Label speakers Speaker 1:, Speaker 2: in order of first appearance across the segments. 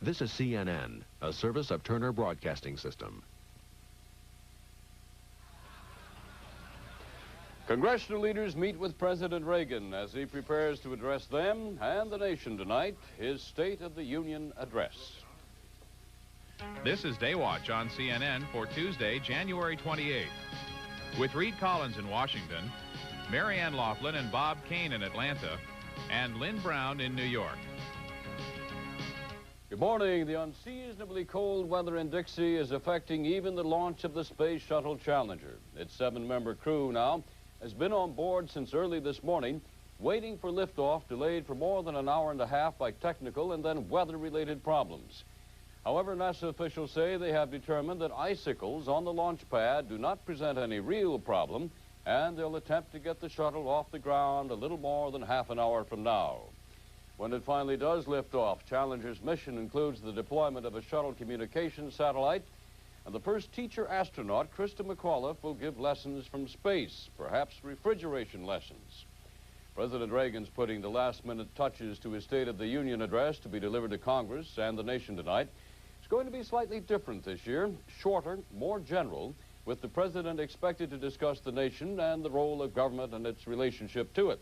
Speaker 1: This is CNN, a service of Turner Broadcasting System.
Speaker 2: Congressional leaders meet with President Reagan as he prepares to address them and the nation tonight, his State of the Union address.
Speaker 3: This is Day Watch on CNN for Tuesday, January 28th. With Reed Collins in Washington, Marianne Laughlin and Bob Kane in Atlanta, and Lynn Brown in New York.
Speaker 2: Good morning. The unseasonably cold weather in Dixie is affecting even the launch of the Space Shuttle Challenger. Its 7-member crew now has been on board since early this morning, waiting for liftoff, delayed for more than an hour and a half by technical and then weather-related problems. However, NASA officials say they have determined that icicles on the launch pad do not present any real problem, and they'll attempt to get the shuttle off the ground a little more than half an hour from now. When it finally does lift off, Challenger's mission includes the deployment of a shuttle communications satellite, and the first teacher astronaut, Christa McAuliffe, will give lessons from space, perhaps refrigeration lessons. President Reagan's putting the last-minute touches to his State of the Union address to be delivered to Congress and the nation tonight. It's going to be slightly different this year, shorter, more general, with the president expected to discuss the nation and the role of government and its relationship to it.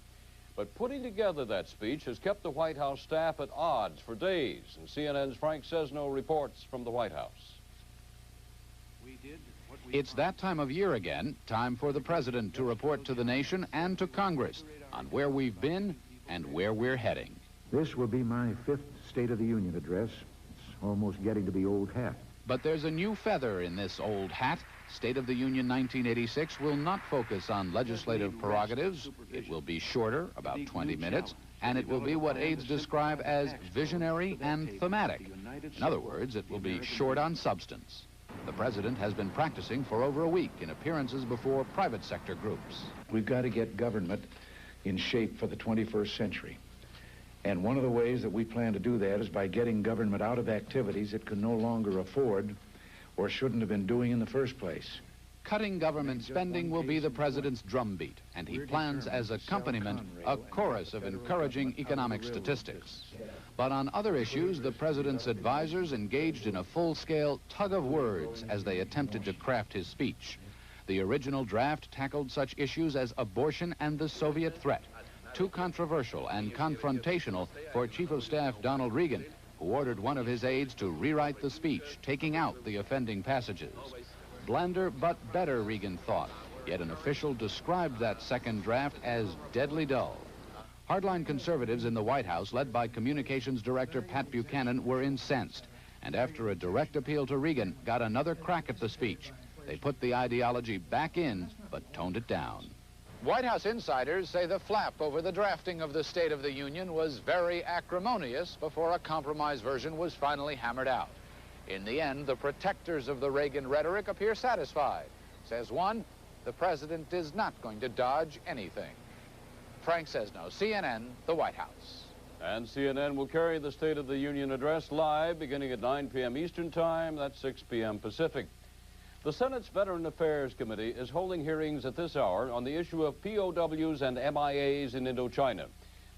Speaker 2: But putting together that speech has kept the White House staff at odds for days, and CNN's Frank Sesno reports from the White House.
Speaker 4: It's that time of year again, time for the president to report to the nation and to Congress on where we've been and where we're heading.
Speaker 5: This will be my 5th State of the Union address. It's almost getting to be old hat.
Speaker 4: But there's a new feather in this old hat. State of the Union 1986 will not focus on legislative prerogatives. It will be shorter, about 20 minutes, and it will be what aides describe as visionary and thematic. In other words, it will be short on substance. The president has been practicing for over a week in appearances before private sector groups.
Speaker 5: We've got to get government in shape for the 21st century. And one of the ways that we plan to do that is by getting government out of activities it can no longer afford or shouldn't have been doing in the first place.
Speaker 4: Cutting government spending will be the president's drumbeat, and he plans as accompaniment a chorus of encouraging economic statistics. But on other issues, the president's advisors engaged in a full-scale tug of words as they attempted to craft his speech. The original draft tackled such issues as abortion and the Soviet threat, too controversial and confrontational for Chief of Staff Donald Regan, who ordered one of his aides to rewrite the speech, taking out the offending passages. Blender but better, Regan thought, yet an official described that second draft as deadly dull. Hardline conservatives in the White House, led by Communications Director Pat Buchanan, were incensed, and after a direct appeal to Regan, got another crack at the speech. They put the ideology back in, but toned it down. White House insiders say the flap over the drafting of the State of the Union was very acrimonious before a compromise version was finally hammered out. In the end, the protectors of the Reagan rhetoric appear satisfied. Says one, the president is not going to dodge anything. Frank Sesno, CNN, the White House.
Speaker 2: And CNN will carry the State of the Union address live beginning at 9 p.m. Eastern Time, that's 6 p.m. Pacific. The Senate's Veteran Affairs Committee is holding hearings at this hour on the issue of POWs and MIAs in Indochina.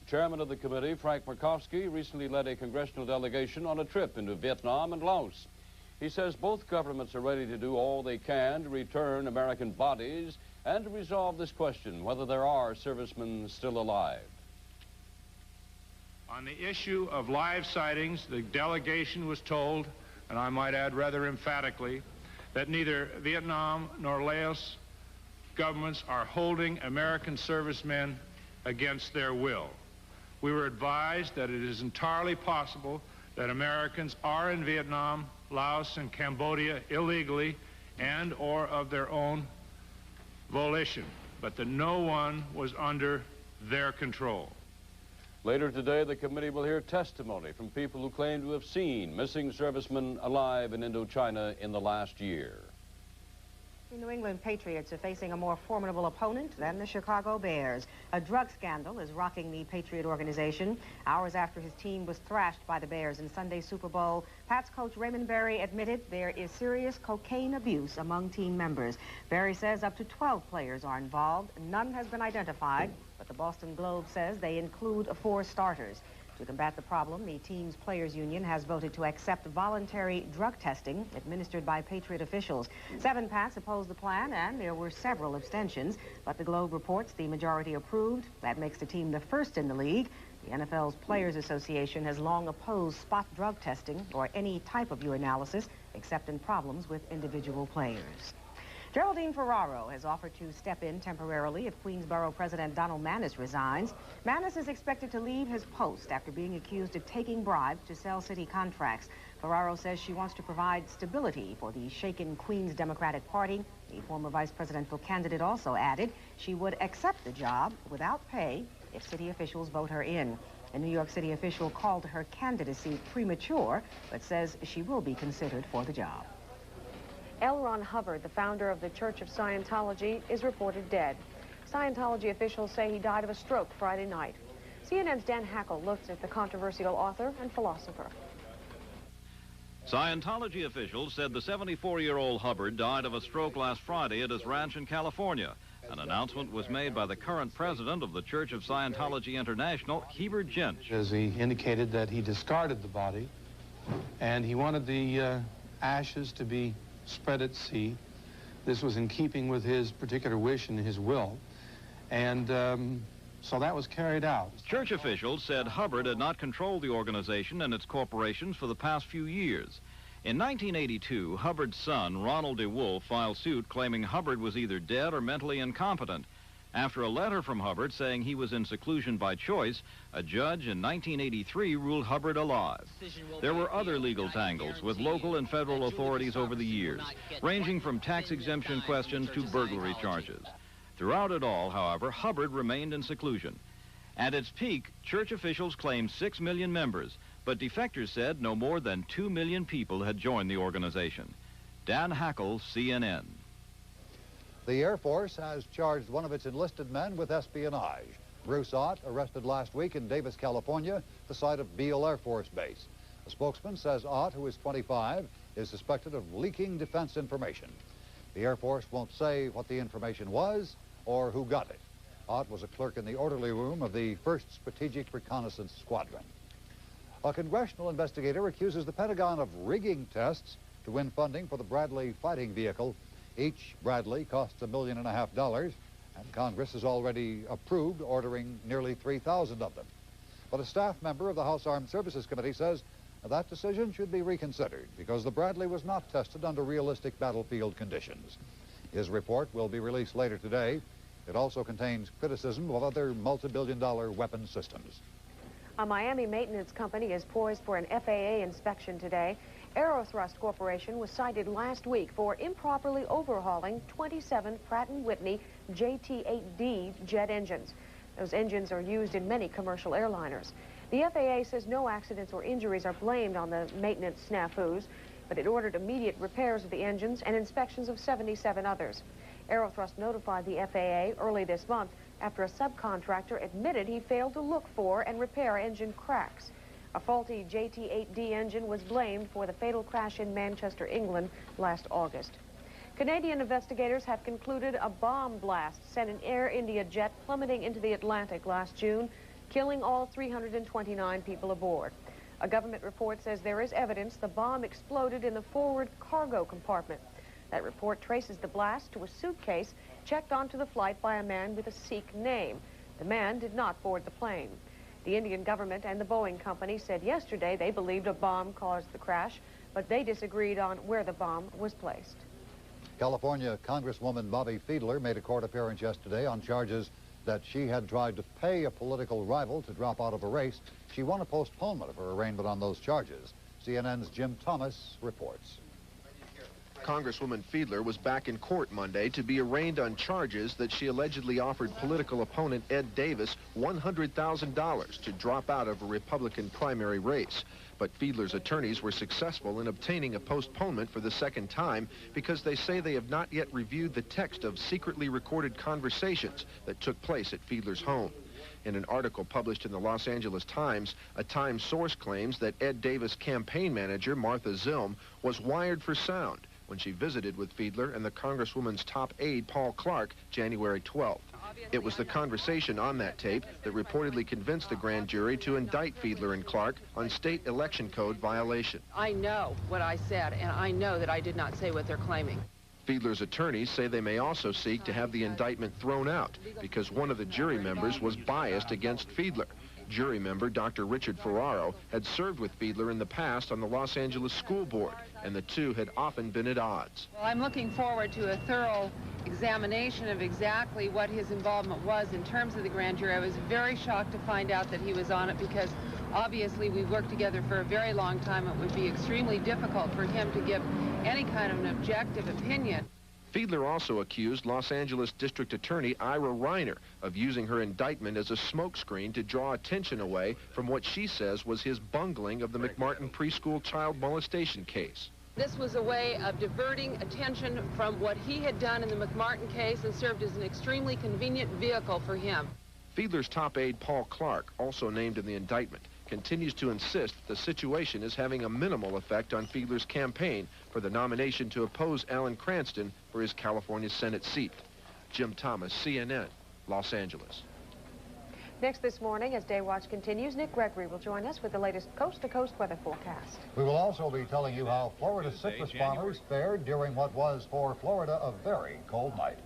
Speaker 2: Chairman of the committee, Frank Murkowski, recently led a congressional delegation on a trip into Vietnam and Laos. He says both governments are ready to do all they can to return American bodies and to resolve this question, whether there are servicemen still alive.
Speaker 6: On the issue of live sightings, the delegation was told, and I might add rather emphatically, that neither Vietnam nor Laos governments are holding American servicemen against their will. We were advised that it is entirely possible that Americans are in Vietnam, Laos, and Cambodia illegally and or of their own volition, but that no one was under their control.
Speaker 2: Later today, the committee will hear testimony from people who claim to have seen missing servicemen alive in Indochina in the last year.
Speaker 7: The New England Patriots are facing a more formidable opponent than the Chicago Bears. A drug scandal is rocking the Patriot organization. Hours after his team was thrashed by the Bears in Sunday's Super Bowl, Pats coach Raymond Berry admitted there is serious cocaine abuse among team members. Berry says up to 12 players are involved. None has been identified, but the Boston Globe says they include 4 starters. To combat the problem, the team's players' union has voted to accept voluntary drug testing administered by Patriot officials. 7 Pats opposed the plan, and there were several abstentions. But the Globe reports the majority approved. That makes the team the first in the league. The NFL's Players Association has long opposed spot drug testing or any type of urinalysis except in problems with individual players. Geraldine Ferraro has offered to step in temporarily if Queensborough President Donald Maness resigns. Maness is expected to leave his post after being accused of taking bribes to sell city contracts. Ferraro says she wants to provide stability for the shaken Queens Democratic Party. The former vice presidential candidate also added she would accept the job without pay if city officials vote her in. A New York City official called her candidacy premature, but says she will be considered for the job.
Speaker 8: L. Ron Hubbard, the founder of the Church of Scientology, is reported dead. Scientology officials say he died of a stroke Friday night. CNN's Dan Hackle looks at the controversial author and philosopher.
Speaker 9: Scientology officials said the 74-year-old Hubbard died of a stroke last Friday at his ranch in California. An announcement was made by the current president of the Church of Scientology International, Hebert Jentzsch.
Speaker 10: As he indicated that he discarded the body, and he wanted the ashes to be spread at sea. This was in keeping with his particular wish and his will. And so that was carried out.
Speaker 9: Church officials said Hubbard had not controlled the organization and its corporations for the past few years. In 1982, Hubbard's son, Ronald DeWolf, filed suit claiming Hubbard was either dead or mentally incompetent. After a letter from Hubbard saying he was in seclusion by choice, a judge in 1983 ruled Hubbard alive. There were other legal tangles with local and federal authorities over the years, ranging from tax exemption questions to burglary charges. Throughout it all, however, Hubbard remained in seclusion. At its peak, church officials claimed 6 million members, but defectors said no more than 2 million people had joined the organization. Dan Hackle, CNN.
Speaker 11: The Air Force has charged one of its enlisted men with espionage. Bruce Ott, arrested last week in Davis, California, the site of Beale Air Force Base. A spokesman says Ott, who is 25, is suspected of leaking defense information. The Air Force won't say what the information was or who got it. Ott was a clerk in the orderly room of the 1st Strategic Reconnaissance Squadron. A congressional investigator accuses the Pentagon of rigging tests to win funding for the Bradley fighting vehicle. Each Bradley costs $1.5 million, and Congress has already approved ordering nearly 3,000 of them. But a staff member of the House Armed Services Committee says that decision should be reconsidered because the Bradley was not tested under realistic battlefield conditions. His report will be released later today. It also contains criticism of other multi-billion-dollar weapon systems.
Speaker 8: A Miami maintenance company is poised for an FAA inspection today. Aerothrust Corporation was cited last week for improperly overhauling 27 Pratt & Whitney JT-8D jet engines. Those engines are used in many commercial airliners. The FAA says no accidents or injuries are blamed on the maintenance snafus, but it ordered immediate repairs of the engines and inspections of 77 others. Aerothrust notified the FAA early this month after a subcontractor admitted he failed to look for and repair engine cracks. A faulty JT-8D engine was blamed for the fatal crash in Manchester, England last August. Canadian investigators have concluded a bomb blast sent an Air India jet plummeting into the Atlantic last June, killing all 329 people aboard. A government report says there is evidence the bomb exploded in the forward cargo compartment. That report traces the blast to a suitcase checked onto the flight by a man with a Sikh name. The man did not board the plane. The Indian government and the Boeing company said yesterday they believed a bomb caused the crash, but they disagreed on where the bomb was placed.
Speaker 11: California Congresswoman Bobby Fiedler made a court appearance yesterday on charges that she had tried to pay a political rival to drop out of a race. She won a postponement of her arraignment on those charges. CNN's Jim Thomas reports.
Speaker 12: Congresswoman Fiedler was back in court Monday to be arraigned on charges that she allegedly offered political opponent Ed Davis $100,000 to drop out of a Republican primary race. But Fiedler's attorneys were successful in obtaining a postponement for the second time because they say they have not yet reviewed the text of secretly recorded conversations that took place at Fiedler's home. In an article published in the Los Angeles Times, a Times source claims that Ed Davis' campaign manager, Martha Zilm, was wired for sound when she visited with Fiedler and the Congresswoman's top aide, Paul Clark, January 12th. It was the conversation on that tape that reportedly convinced the grand jury to indict Fiedler and Clark on state election code violation.
Speaker 13: I know what I said, and I know that I did not say what they're claiming.
Speaker 12: Fiedler's attorneys say they may also seek to have the indictment thrown out because one of the jury members was biased against Fiedler. Jury member Dr. Richard Ferraro had served with Fiedler in the past on the Los Angeles School Board, and the two had often been at odds.
Speaker 13: Well, I'm looking forward to a thorough examination of exactly what his involvement was in terms of the grand jury. I was very shocked to find out that he was on it because obviously we've worked together for a very long time. It would be extremely difficult for him to give any kind of an objective opinion.
Speaker 12: Fiedler also accused Los Angeles District Attorney Ira Reiner of using her indictment as a smokescreen to draw attention away from what she says was his bungling of the McMartin preschool child molestation case.
Speaker 13: This was a way of diverting attention from what he had done in the McMartin case and served as an extremely convenient vehicle for him.
Speaker 12: Fiedler's top aide, Paul Clark, also named in the indictment, continues to insist the situation is having a minimal effect on Fiedler's campaign for the nomination to oppose Alan Cranston for his California Senate seat. Jim Thomas, CNN, Los Angeles.
Speaker 8: Next this morning, as Day Watch continues, Nick Gregory will join us with the latest coast-to-coast weather forecast.
Speaker 11: We will also be telling you how Florida citrus farmers fared during what was, for Florida, a very cold night.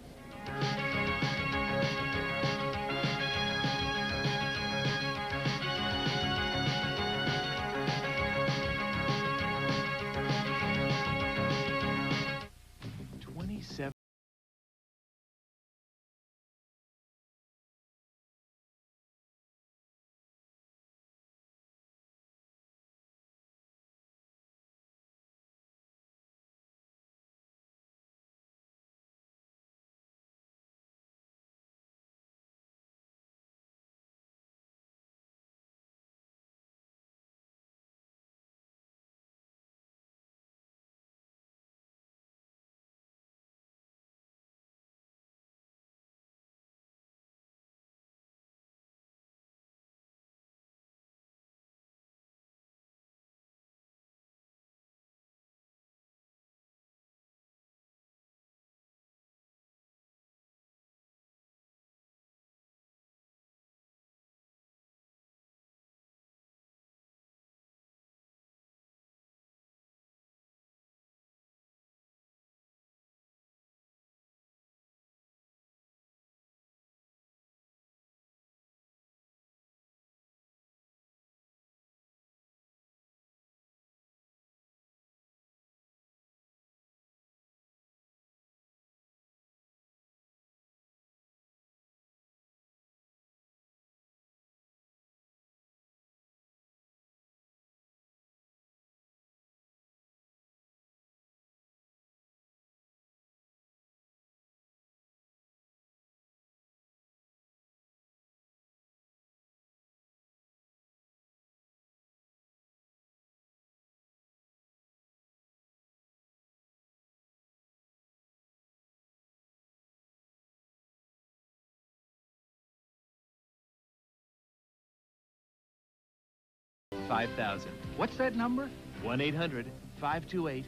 Speaker 14: $5,000. What's that number? 1-800-528-5000.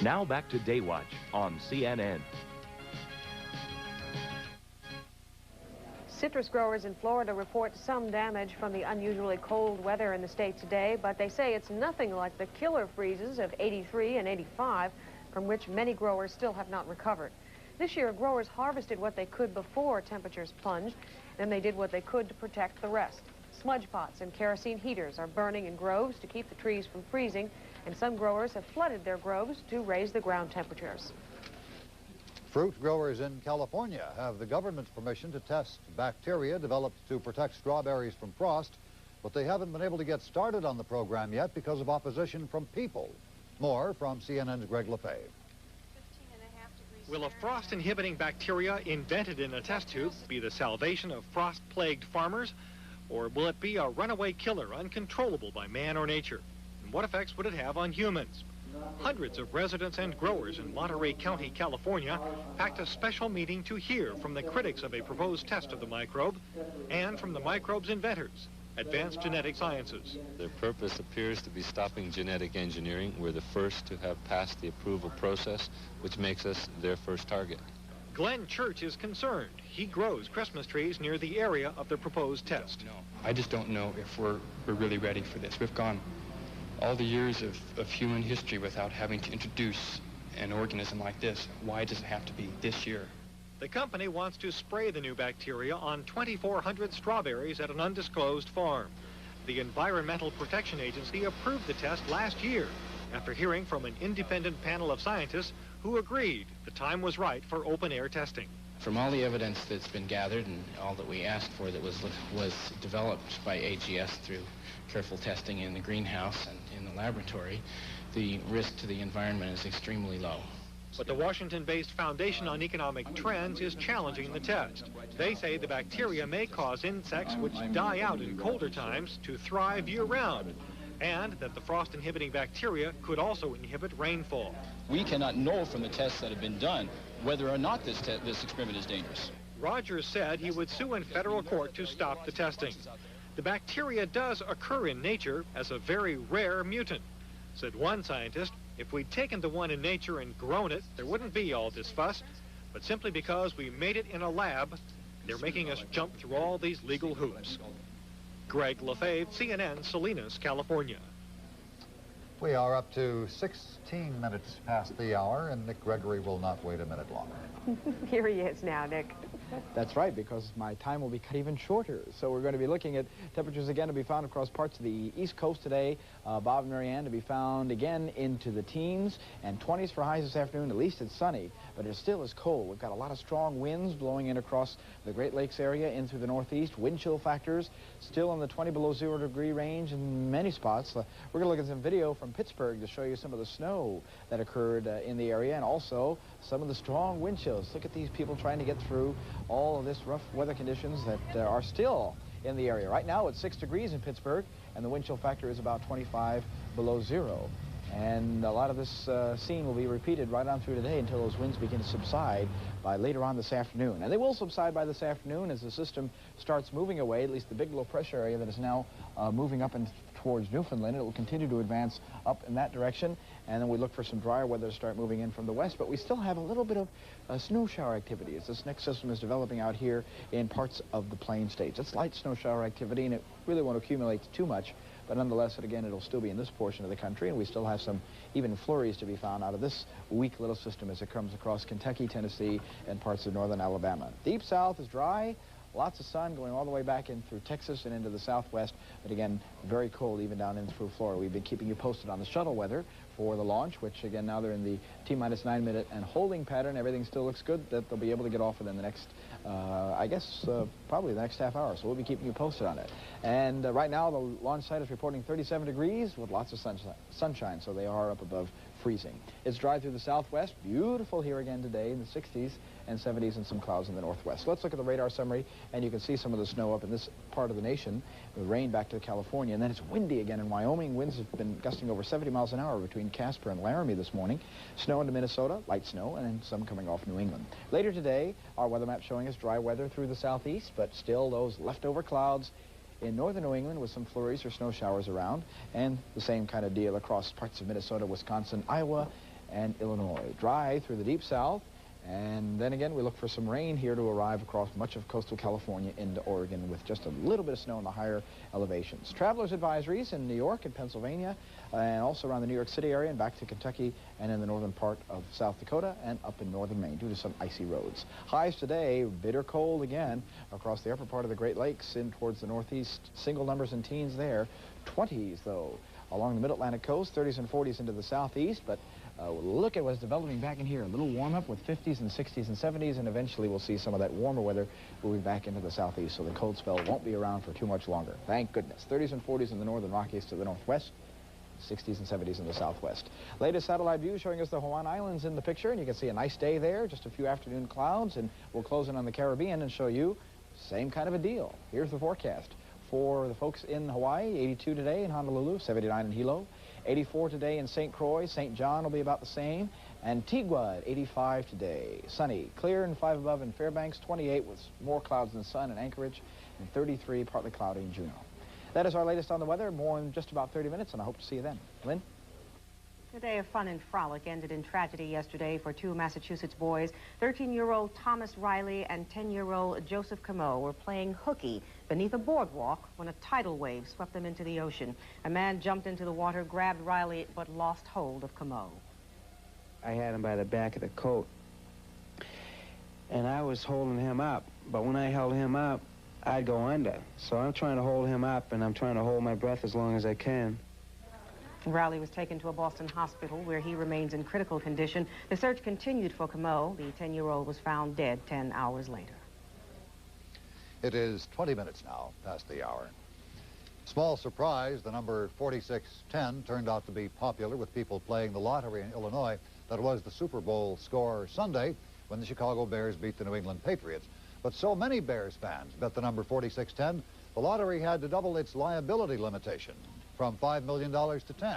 Speaker 15: Now back to Day Watch on CNN.
Speaker 8: Citrus growers in Florida report some damage from the unusually cold weather in the state today, but they say it's nothing like the killer freezes of 83 and 85, from which many growers still have not recovered. This year, growers harvested what they could before temperatures plunged, then they did what they could to protect the rest. Smudge pots and kerosene heaters are burning in groves to keep the trees from freezing, and some growers have flooded their groves to raise the ground temperatures.
Speaker 11: Fruit growers in California have the government's permission to test bacteria developed to protect strawberries from frost, but they haven't been able to get started on the program yet because of opposition from people. More from CNN's Greg Lefebvre.
Speaker 16: Will a frost-inhibiting bacteria invented in a test tube be the salvation of frost-plagued farmers, or will it be a runaway killer uncontrollable by man or nature? And what effects would it have on humans? Hundreds of residents and growers in Monterey County, California, packed a special meeting to hear from the critics of a proposed test of the microbe and from the microbe's inventors, Advanced Genetic Sciences.
Speaker 17: Their purpose appears to be stopping genetic engineering. We're the first to have passed the approval process, which makes us their first target.
Speaker 16: Glenn Church is concerned. He grows Christmas trees near the area of the proposed test.
Speaker 18: I just don't know if we're really ready for this. We've gone all the years of human history without having to introduce an organism like this. Why does it have to be this year?
Speaker 16: The company wants to spray the new bacteria on 2,400 strawberries at an undisclosed farm. The Environmental Protection Agency approved the test last year after hearing from an independent panel of scientists who agreed the time was right for open-air testing.
Speaker 19: From all the evidence that's been gathered and all that we asked for that was developed by AGS through careful testing in the greenhouse and in the laboratory, the risk to the environment is extremely low.
Speaker 16: But the Washington-based Foundation on Economic Trends is challenging the test. They say the bacteria may cause insects which die out in colder times to thrive year-round, and that the frost-inhibiting bacteria could also inhibit rainfall.
Speaker 20: We cannot know from the tests that have been done whether or not this experiment is dangerous.
Speaker 16: Rogers said he would sue in federal court to stop the testing. The bacteria does occur in nature as a very rare mutant. Said one scientist, if we'd taken the one in nature and grown it, there wouldn't be all this fuss. But simply because we made it in a lab, they're making us jump through all these legal hoops. Greg Lefebvre, CNN, Salinas, California.
Speaker 11: We are up to 16 minutes past the hour, and Nick Gregory will not wait a minute longer.
Speaker 8: Here he is now, Nick.
Speaker 21: That's right, because my time will be cut even shorter. So we're going to be looking at temperatures again to be found across parts of the East Coast today. Bob and Marianne to be found again into the teens and 20s for highs this afternoon. At least it's sunny, but it still is cold. We've got a lot of strong winds blowing in across the Great Lakes area in through the northeast. Wind chill factors still in the 20 below 0 degree range in many spots. We're going to look at some video from Pittsburgh to show you some of the snow that occurred in the area and also some of the strong wind chills. Look at these people trying to get through all of this rough weather conditions that are still in the area. Right now it's 6 degrees in Pittsburgh and the wind chill factor is about 25 below 0. And a lot of this scene will be repeated right on through today until those winds begin to subside by later on this afternoon. And they will subside by this afternoon as the system starts moving away, at least the big low pressure area that is now moving up and towards Newfoundland. It will continue to advance up in that direction, and then we look for some drier weather to start moving in from the west, but we still have a little bit of snow shower activity as this next system is developing out here in parts of the plain states. It's light snow shower activity, and it really won't accumulate too much, but nonetheless, again, it'll still be in this portion of the country, and we still have some even flurries to be found out of this weak little system as it comes across Kentucky, Tennessee, and parts of northern Alabama. Deep south is dry. Lots of sun going all the way back in through Texas and into the southwest, but again, very cold even down in through Florida. We've been keeping you posted on the shuttle weather for the launch, which again, now they're in the T-minus 9 minute and holding pattern. Everything still looks good that they'll be able to get off within the next, I guess, probably the next half hour. So we'll be keeping you posted on it. And right now, the launch site is reporting 37 degrees with lots of sunshine, so they are up above freezing. It's dry through the southwest. Beautiful here again today in the 60s and 70s and some clouds in the northwest. So let's look at the radar summary, and you can see some of the snow up in this part of the nation with rain back to California. And then it's windy again in Wyoming. Winds have been gusting over 70 miles an hour between Casper and Laramie this morning. Snow into Minnesota, light snow, and then some coming off New England. Later today, our weather map showing us dry weather through the southeast, but still those leftover clouds in northern New England with some flurries or snow showers around, and the same kind of deal across parts of Minnesota, Wisconsin, Iowa, and Illinois. Dry through the deep south, and then again we look for some rain here to arrive across much of coastal California into Oregon with just a little bit of snow in the higher elevations. Travelers advisories in New York and Pennsylvania, and also around the New York City area and back to Kentucky and in the northern part of South Dakota and up in northern Maine due to some icy roads. Highs today, bitter cold again across the upper part of the Great Lakes in towards the northeast. Single numbers and teens there. 20s though along the mid-Atlantic coast, 30s and 40s into the southeast, but look at what's developing back in here. A little warm-up with 50s and 60s and 70s, and eventually we'll see some of that warmer weather moving back into the southeast, so the cold spell won't be around for too much longer. Thank goodness. 30s and 40s in the northern Rockies to the northwest, 60s and 70s in the southwest. Latest satellite view showing us the Hawaiian Islands in the picture, and you can see a nice day there, just a few afternoon clouds, and we'll close in on the Caribbean and show you same kind of a deal. Here's the forecast. For the folks in Hawaii, 82 today in Honolulu, 79 in Hilo, 84 today in St. Croix. St. John will be about the same. Antigua at 85 today. Sunny, clear and 5 above in Fairbanks, 28 with more clouds than sun in Anchorage, and 33 partly cloudy in Juneau. That is our latest on the weather. More in just about 30 minutes, and I hope to see you then. Lynn?
Speaker 7: A day of fun and frolic ended in tragedy yesterday for two Massachusetts boys. 13-year-old Thomas Riley and 10-year-old Joseph Camo were playing hooky beneath a boardwalk when a tidal wave swept them into the ocean. A man jumped into the water, grabbed Riley, but lost hold of Camo.
Speaker 1: I had him by the back of the coat, and I was holding him up. But when I held him up, I'd go under. So I'm trying to hold him up, and I'm trying to hold my breath as long as I can.
Speaker 7: Riley was taken to a Boston hospital where he remains in critical condition. The search continued for Camo. The 10-year-old was found dead 10 hours later.
Speaker 11: It is 20 minutes now past the hour. Small surprise, the number 4610 turned out to be popular with people playing the lottery in Illinois. That was the Super Bowl score Sunday when the Chicago Bears beat the New England Patriots. But so many Bears fans bet the number 4610, the lottery had to double its liability limitation from $5 million to 10.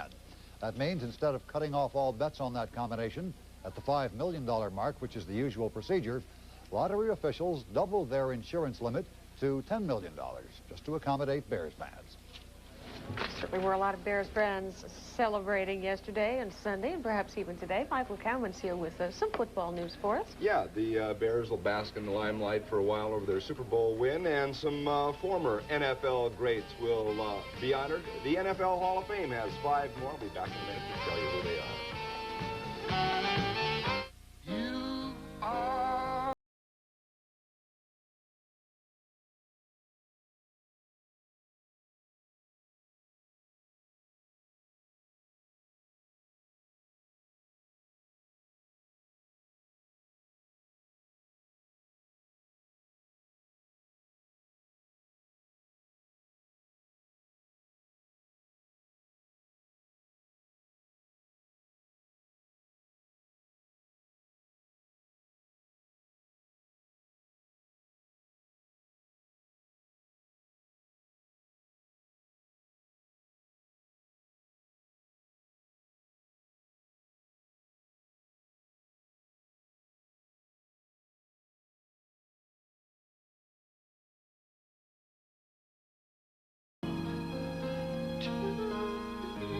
Speaker 11: That means instead of cutting off all bets on that combination at the $5 million mark, which is the usual procedure, lottery officials doubled their insurance limit to $10 million, just to accommodate Bears fans.
Speaker 8: Certainly were a lot of Bears fans celebrating yesterday and Sunday, and perhaps even today. Michael Cowan's here with some football news for us.
Speaker 22: Yeah, the Bears will bask in the limelight for a while over their Super Bowl win, and some former NFL greats will be honored. The NFL Hall of Fame has 5 more. I'll be back in a minute to tell you who they are.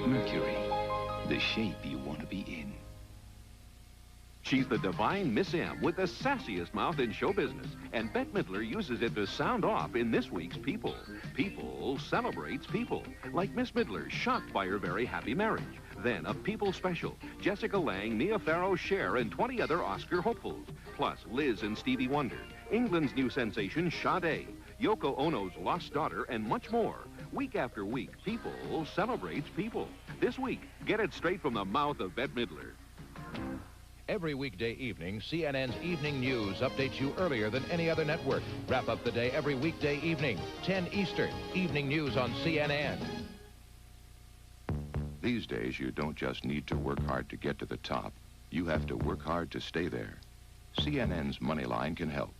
Speaker 23: Mercury, the shape you want to be in.
Speaker 24: She's the divine Miss M with the sassiest mouth in show business, and Bette Midler uses it to sound off in this week's People. People celebrates people, like Miss Midler, shocked by her very happy marriage. Then a People special, Jessica Lange, Mia Farrow, Cher, and 20 other Oscar hopefuls, plus Liz and Stevie Wonder, England's new sensation, Sade, Yoko Ono's lost daughter, and much more. Week after week, People celebrates people. This week, get it straight from the mouth of Bette Midler.
Speaker 25: Every weekday evening, CNN's Evening News updates you earlier than any other network. Wrap up the day every weekday evening, 10 Eastern. Evening News on CNN.
Speaker 26: These days, you don't just need to work hard to get to the top. You have to work hard to stay there. CNN's Moneyline can help.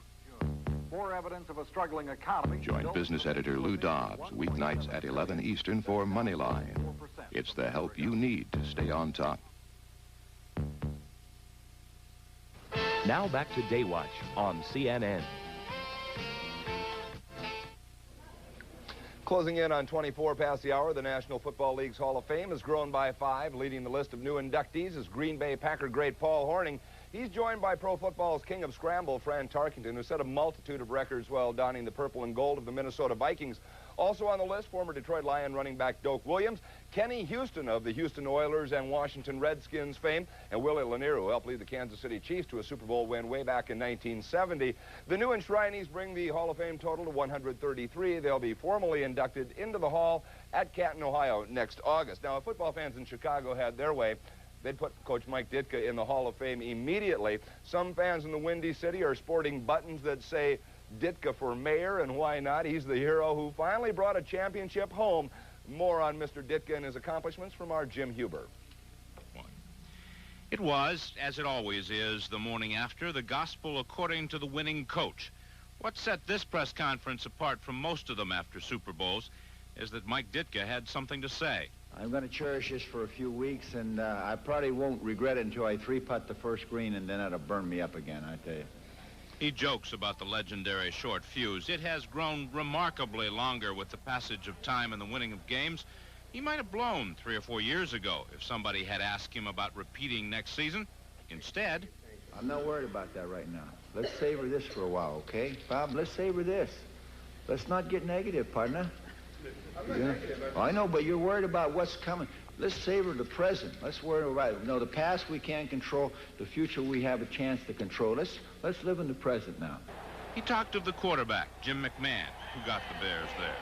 Speaker 27: More evidence of a struggling economy.
Speaker 26: Join business editor Lou Dobbs weeknights at 11 Eastern for Moneyline. It's the help you need to stay on top.
Speaker 15: Now back to Day Watch on CNN.
Speaker 22: Closing in on 24 past the hour, the National Football League's Hall of Fame has grown by 5. Leading the list of new inductees is Green Bay Packer great Paul Hornung. He's joined by pro football's king of scramble, Fran Tarkenton, who set a multitude of records while donning the purple and gold of the Minnesota Vikings. Also on the list, former Detroit Lion running back Doak Williams, Kenny Houston of the Houston Oilers and Washington Redskins fame, and Willie Lanier, who helped lead the Kansas City Chiefs to a Super Bowl win way back in 1970. The new enshrinees bring the Hall of Fame total to 133. They'll be formally inducted into the Hall at Canton, Ohio next August. Now, if football fans in Chicago had their way, they'd put Coach Mike Ditka in the Hall of Fame immediately. Some fans in the Windy City are sporting buttons that say Ditka for mayor, and why not? He's the hero who finally brought a championship home. More on Mr. Ditka and his accomplishments from our Jim Huber.
Speaker 3: It was, as it always is, the morning after, the gospel according to the winning coach. What set this press conference apart from most of them after Super Bowls is that Mike Ditka had something to say.
Speaker 28: I'm going to cherish this for a few weeks, and I probably won't regret it until I 3-putt the first green, and then it'll burn me up again, I tell you.
Speaker 3: He jokes about the legendary short fuse. It has grown remarkably longer with the passage of time and the winning of games.
Speaker 2: He might have blown 3 or 4 years ago if somebody had asked him about repeating next season. Instead,
Speaker 28: I'm not worried about that right now. Let's savor this for a while, okay? Bob, let's savor this. Let's not get negative, partner.
Speaker 22: I'm not negative.
Speaker 28: I know, but you're worried about what's coming. Let's savor the present. Let's worry about, the past we can't control. The future we have a chance to control. Let's live in the present now.
Speaker 2: he talked of the quarterback, Jim McMahon, who got the Bears there.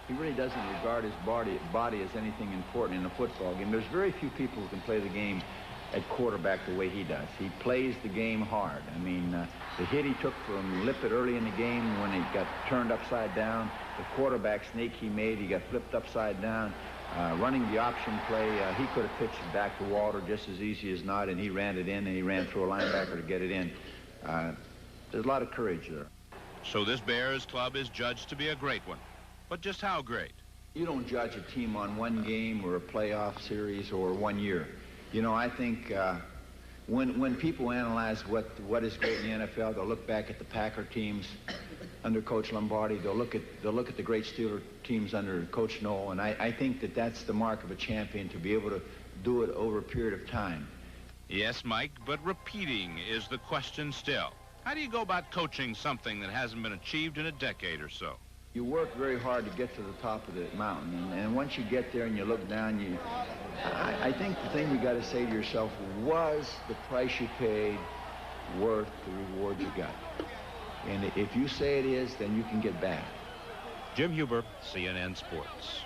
Speaker 28: He really doesn't regard his body as anything important in a football game. There's very few people who can play the game at quarterback the way he does. He plays the game hard. I mean, the hit he took from Lippett early in the game when he got turned upside down, the quarterback sneak he made, he got flipped upside down, running the option play, he could have pitched it back to Walter just as easy as not, and he ran it in, and he ran through a linebacker to get it in. There's a lot of courage there.
Speaker 2: So this Bears club is judged to be a great one. But just how great?
Speaker 28: You don't judge a team on one game or a playoff series or 1 year. You know, I think when people analyze what is great in the NFL, they'll look back at the Packer teams under Coach Lombardi. They'll look at the great Steeler teams under Coach Noel, and I think that that's the mark of a champion, to be able to do it over a period of time.
Speaker 2: Yes, Mike, but repeating is the question still. How do you go about coaching something that hasn't been achieved in a decade or so?
Speaker 28: You work very hard to get to the top of the mountain, and once you get there and you look down, I think the thing you got to say to yourself, was the price you paid worth the reward you got? And if you say it is, then you can get back.
Speaker 2: Jim Huber, CNN Sports.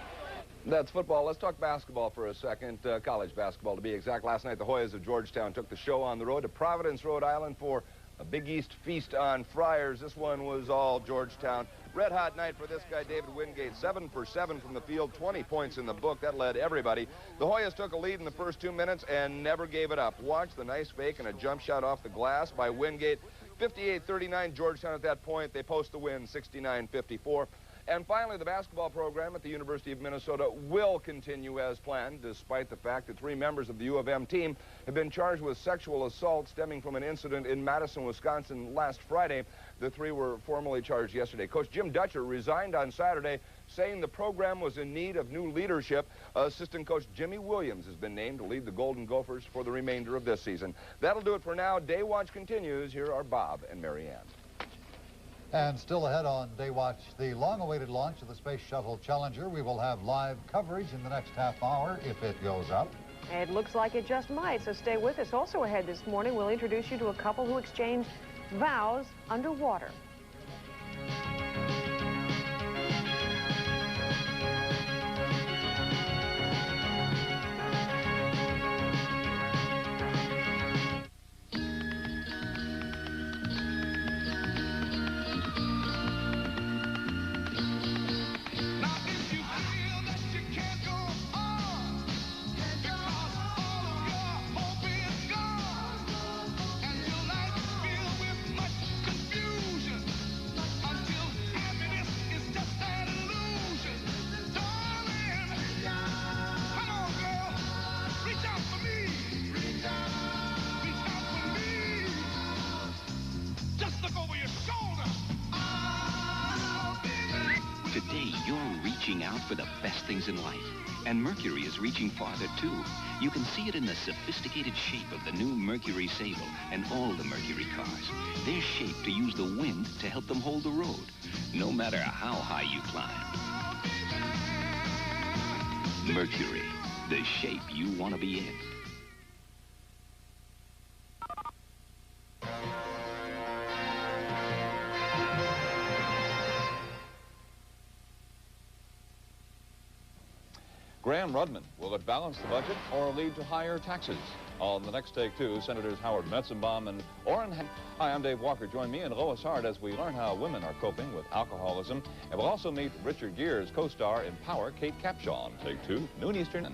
Speaker 22: That's football. Let's talk basketball for a second. College basketball, to be exact. Last night, the Hoyas of Georgetown took the show on the road to Providence, Rhode Island for a Big East feast on Friars. This one was all Georgetown. Red hot night for this guy, David Wingate. 7 for 7 from the field, 20 points in the book. That led everybody. The Hoyas took a lead in the first 2 minutes and never gave it up. Watch the nice fake and a jump shot off the glass by Wingate. 58-39 Georgetown at that point. They post the win, 69-54. And finally, the basketball program at the University of Minnesota will continue as planned, despite the fact that 3 members of the U of M team have been charged with sexual assault stemming from an incident in Madison, Wisconsin last Friday. The 3 were formally charged yesterday. Coach Jim Dutcher resigned on Saturday, saying the program was in need of new leadership. Assistant coach Jimmy Williams has been named to lead the Golden Gophers for the remainder of this season. That'll do it for now. Day Watch continues. Here are Bob and Mary Ann.
Speaker 11: And still ahead on Day Watch, the long-awaited launch of the Space Shuttle Challenger. We will have live coverage in the next half hour if it goes up.
Speaker 8: It looks like it just might, so stay with us. Also ahead this morning, we'll introduce you to a couple who exchanged vows underwater.
Speaker 23: Today, you're reaching out for the best things in life. And Mercury is reaching farther, too. You can see it in the sophisticated shape of the new Mercury Sable and all the Mercury cars. They're shaped to use the wind to help them hold the road, no matter how high you climb. Mercury, the shape you want to be in.
Speaker 4: Graham Rudman, will it balance the budget or lead to higher taxes? On the next Take Two, Senators Howard Metzenbaum and Orrin. Hi, I'm Dave Walker. Join me and Lois Hart as we learn how women are coping with alcoholism. And we'll also meet Richard Gere's co-star in Power, Kate Capshaw. On Take Two, noon Eastern.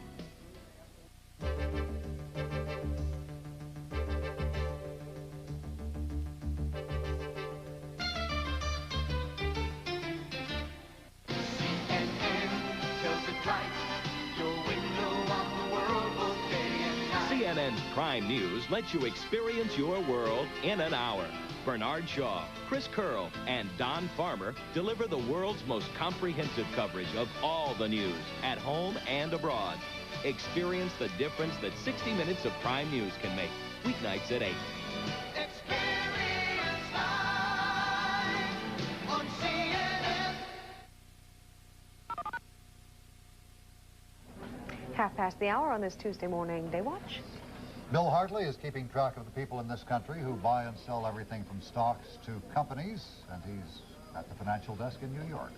Speaker 15: CNN's Prime News lets you experience your world in an hour.
Speaker 5: Bernard Shaw, Chris Curl, and Don Farmer deliver the world's most comprehensive coverage of all the news, at home and abroad. Experience the difference that 60 minutes of prime news can make. Weeknights at 8.
Speaker 6: Experience live on CNN.
Speaker 8: 1:30 on this Tuesday morning. Day Watch.
Speaker 11: Bill Hartley is keeping track of the people in this country who buy and sell everything from stocks to companies, and he's at the financial desk in New York.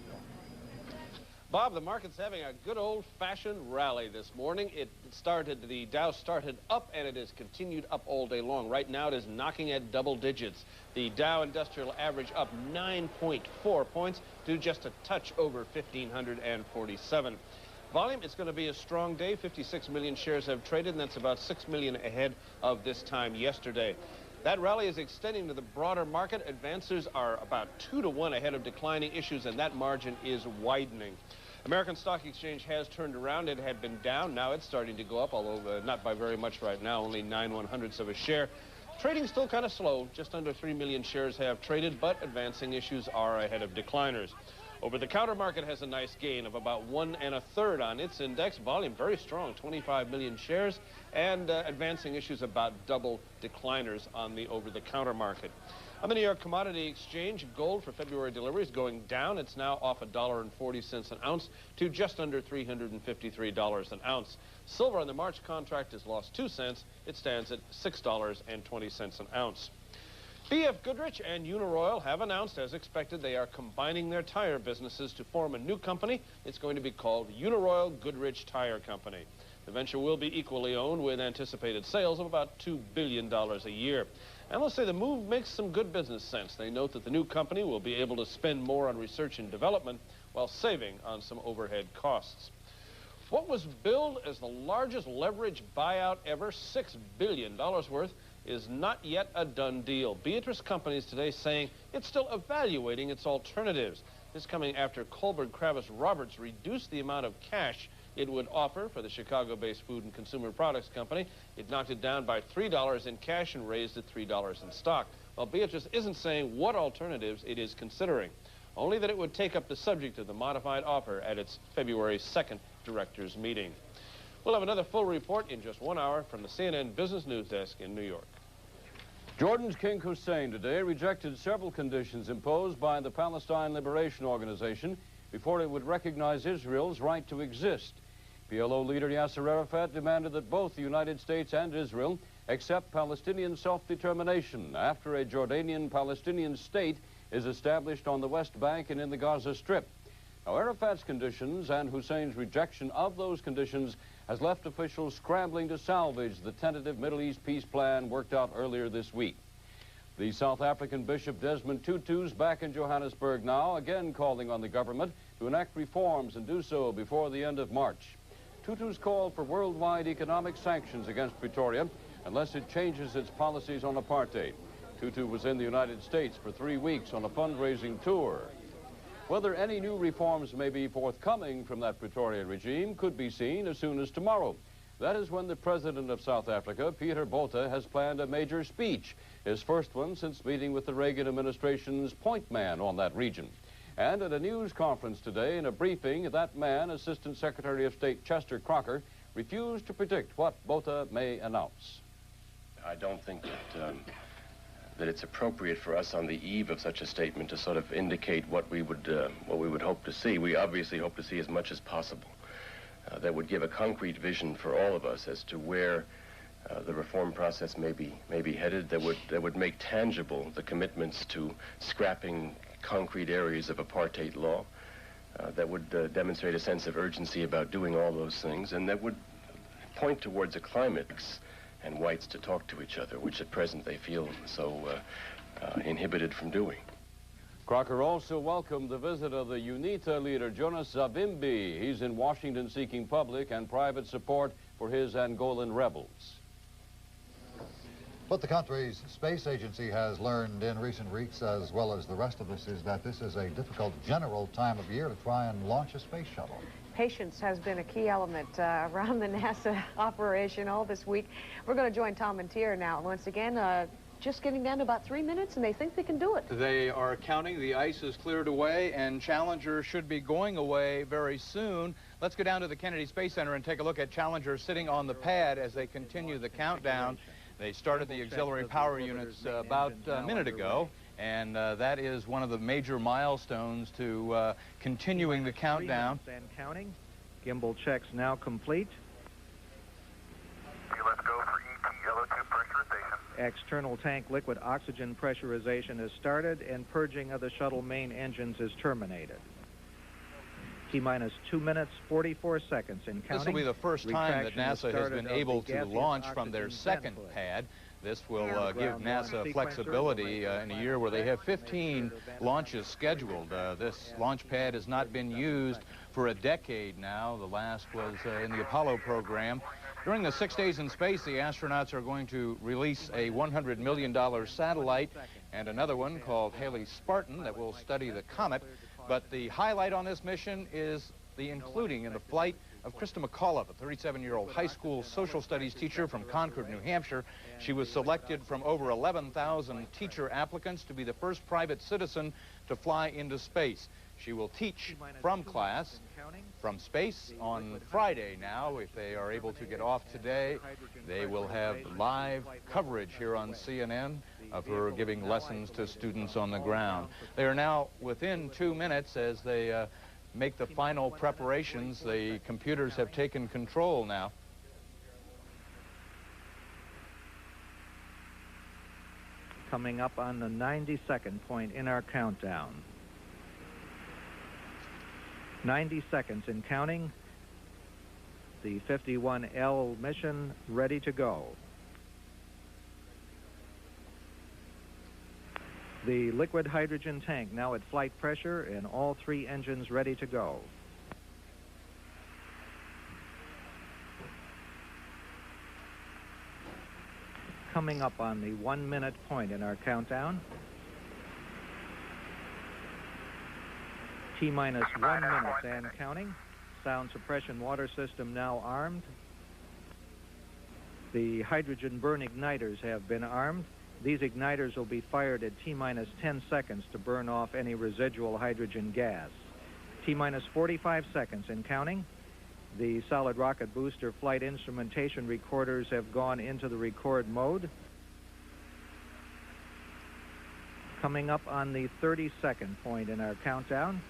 Speaker 9: Bob, the market's having a good old-fashioned rally this morning. The Dow started up, and it has continued up all day long. Right now, it is knocking at double digits. The Dow Industrial Average up 9.4 points to just a touch over 1,547. Volume, it's going to be a strong day. 56 million shares have traded, and that's about 6 million ahead of this time yesterday. That rally is extending to the broader market. Advancers are about 2 to 1 ahead of declining issues, and that margin is widening. American Stock Exchange has turned around. It had been down. Now it's starting to go up, although not by very much right now, only 9/100ths of a share. Trading still kind of slow. Just under 3 million shares have traded, but advancing issues are ahead of decliners. Over-the-counter market has a nice gain of about 1 1/3 on its index. Volume very strong, 25 million shares, and advancing issues about double decliners on the over-the-counter market. On the New York Commodity Exchange, gold for February delivery is going down. It's now off $1.40 an ounce to just under $353 an ounce. Silver on the March contract has lost 2 cents. It stands at $6.20 an ounce. B.F. Goodrich and Uniroyal have announced, as expected, they are combining their tire businesses to form a new company. It's going to be called Uniroyal Goodrich Tire Company. The venture will be equally owned, with anticipated sales of about $2 billion a year. Analysts say the move makes some good business sense. They note that the new company will be able to spend more on research and development while saving on some overhead costs. What was billed as the largest leverage buyout ever, $6 billion worth, is not yet a done deal. Beatrice Companies today saying it's still evaluating its alternatives. This coming after Colbert Kravis Roberts reduced the amount of cash it would offer for the Chicago-based food and consumer products company. It knocked it down by $3 in cash and raised it $3 in stock. Well, Beatrice isn't saying what alternatives it is considering, only that it would take up the subject of the modified offer at its February 2nd directors meeting. We'll have another full report in just 1 hour from the CNN Business News Desk in New York.
Speaker 10: Jordan's King Hussein today rejected several conditions imposed by the Palestine Liberation Organization before it would recognize Israel's right to exist. PLO leader Yasser Arafat demanded that both the United States and Israel accept Palestinian self-determination after a Jordanian-Palestinian state is established on the West Bank and in the Gaza Strip. Now, Arafat's conditions and Hussein's rejection of those conditions has left officials scrambling to salvage the tentative Middle East peace plan worked out earlier this week. The South African Bishop Desmond Tutu's back in Johannesburg now, again calling on the government to enact reforms and do so before the end of March. Tutu's called for worldwide economic sanctions against Pretoria unless it changes its policies on apartheid. Tutu was in the United States for 3 weeks on a fundraising tour. Whether any new reforms may be forthcoming from that Pretoria regime could be seen as soon as tomorrow. That is when the president of South Africa, Peter Botha, has planned a major speech, his first one since meeting with the Reagan administration's point man on that region. And at a news conference today, in a briefing, that man, Assistant Secretary of State Chester Crocker, refused to predict what Botha may announce.
Speaker 12: I don't think that it's appropriate for us on the eve of such a statement to sort of indicate what we would hope to see. We obviously hope to see as much as possible. That would give a concrete vision for all of us as to where the reform process may be headed. That would make tangible the commitments to scrapping concrete areas of apartheid law. That would demonstrate a sense of urgency about doing all those things, and that would point towards a climate and whites to talk to each other, which at present they feel so inhibited from doing.
Speaker 10: Crocker also welcomed the visit of the UNITA leader, Jonas Savimbi. He's in Washington seeking public and private support for his Angolan rebels.
Speaker 11: What the country's space agency has learned in recent weeks, as well as the rest of us, is that this is a difficult general time of year to try and launch a space shuttle.
Speaker 8: Patience has been a key element around the NASA operation all this week. We're going to join Tom Montier now. Once again, just getting down to about 3 minutes, and they think they can do it.
Speaker 6: They are counting. The ice is cleared away, and Challenger should be going away very soon. Let's go down to the Kennedy Space Center and take a look at Challenger sitting on the pad as they continue the countdown. They started the auxiliary power units about a minute ago, and that is one of the major milestones to continuing the countdown.
Speaker 13: And counting. Gimbal checks now complete.
Speaker 14: Let's go for ET-LO2 pressurization.
Speaker 13: External tank liquid oxygen pressurization is started, and purging of the shuttle main engines is terminated. T-minus 2 minutes, 44 seconds in counting.
Speaker 6: This will be the first time that NASA has been able to launch from their second pad. This will give NASA flexibility in a year where they have 15 launches scheduled. This launch pad has not been used for a decade now. The last was in the Apollo program. During the 6 days in space, the astronauts are going to release a $100 million satellite and another one called Halley Spartan that will study the comet. But the highlight on this mission is the including in the flight of Christa McAuliffe, a 37-year-old high school social studies teacher from Concord, New Hampshire. She was selected from over 11,000 teacher applicants to be the first private citizen to fly into space. She will teach from class, from space, on Friday now. If they are able to get off today, they will have live coverage here on CNN of her giving lessons to students on the ground. They are now within 2 minutes as they make the final preparations. The computers have taken control now.
Speaker 13: Coming up on the 92nd point in our countdown. 90 seconds in counting. The 51L mission ready to go. The liquid hydrogen tank now at flight pressure and all 3 engines ready to go. Coming up on the 1 minute point in our countdown. T-minus 1 minute and counting. Sound suppression water system now armed. The hydrogen burn igniters have been armed. These igniters will be fired at T-minus 10 seconds to burn off any residual hydrogen gas. T-minus 45 seconds and counting. The solid rocket booster flight instrumentation recorders have gone into the record mode. Coming up on the 32nd point in our countdown.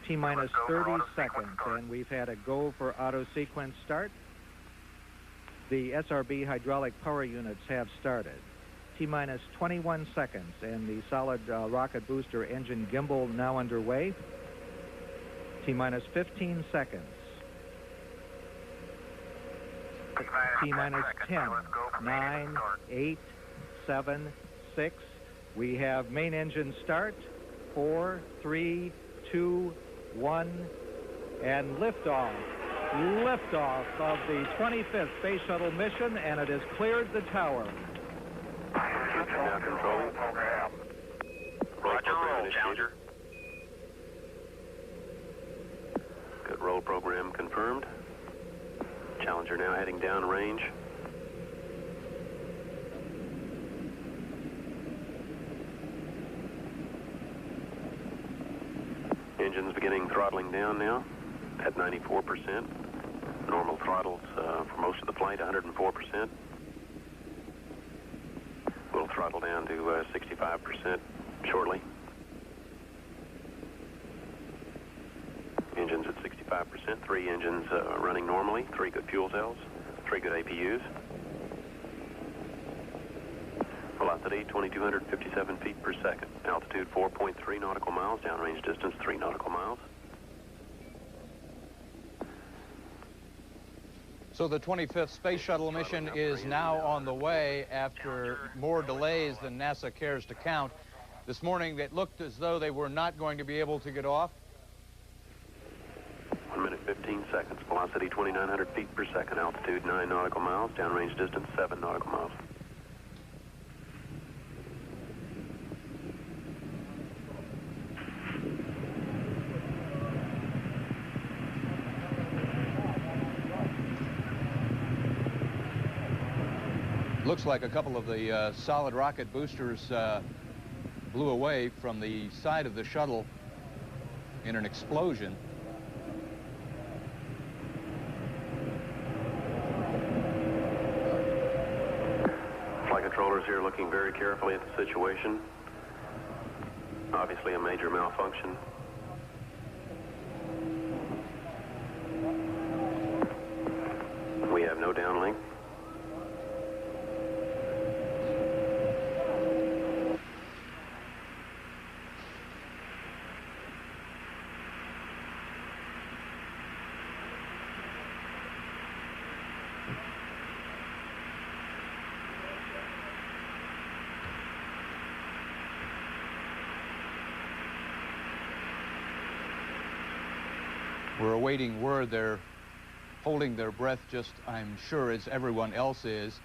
Speaker 13: T-minus 30 seconds, and we've had a go for auto sequence start. The SRB hydraulic power units have started. T-minus 21 seconds, and the solid rocket booster engine gimbal now underway. T-minus 15 seconds. T-minus 10, 9, 8, 7, 6. We have main engine start. 4, 3, 2, 1, and liftoff. Liftoff of the 25th Space Shuttle mission, and it has cleared the tower.
Speaker 24: Now controlling.
Speaker 14: Roger, roll, Challenger.
Speaker 24: Good roll program confirmed. Challenger now heading downrange. Engines beginning throttling down now at 94%. Normal throttles for most of the flight, 104%. We'll throttle down to 65% shortly. Engines at 65%, 3 engines running normally, 3 good fuel cells, 3 good APUs. Velocity 2,257 feet per second. Altitude 4.3 nautical miles. Downrange distance 3 nautical miles.
Speaker 6: So the 25th Space Shuttle mission is now on the way after more delays than NASA cares to count. This morning it looked as though they were not going to be able to get off.
Speaker 24: 1 minute 15 seconds. Velocity 2,900 feet per second. Altitude 9 nautical miles. Downrange distance 7 nautical miles.
Speaker 6: Looks like a couple of the solid rocket boosters blew away from the side of the shuttle in an explosion.
Speaker 1: Flight controllers here looking very carefully at the situation. Obviously a major malfunction. We have no downlink.
Speaker 6: We're awaiting word. They're holding their breath just, I'm sure, as everyone else is.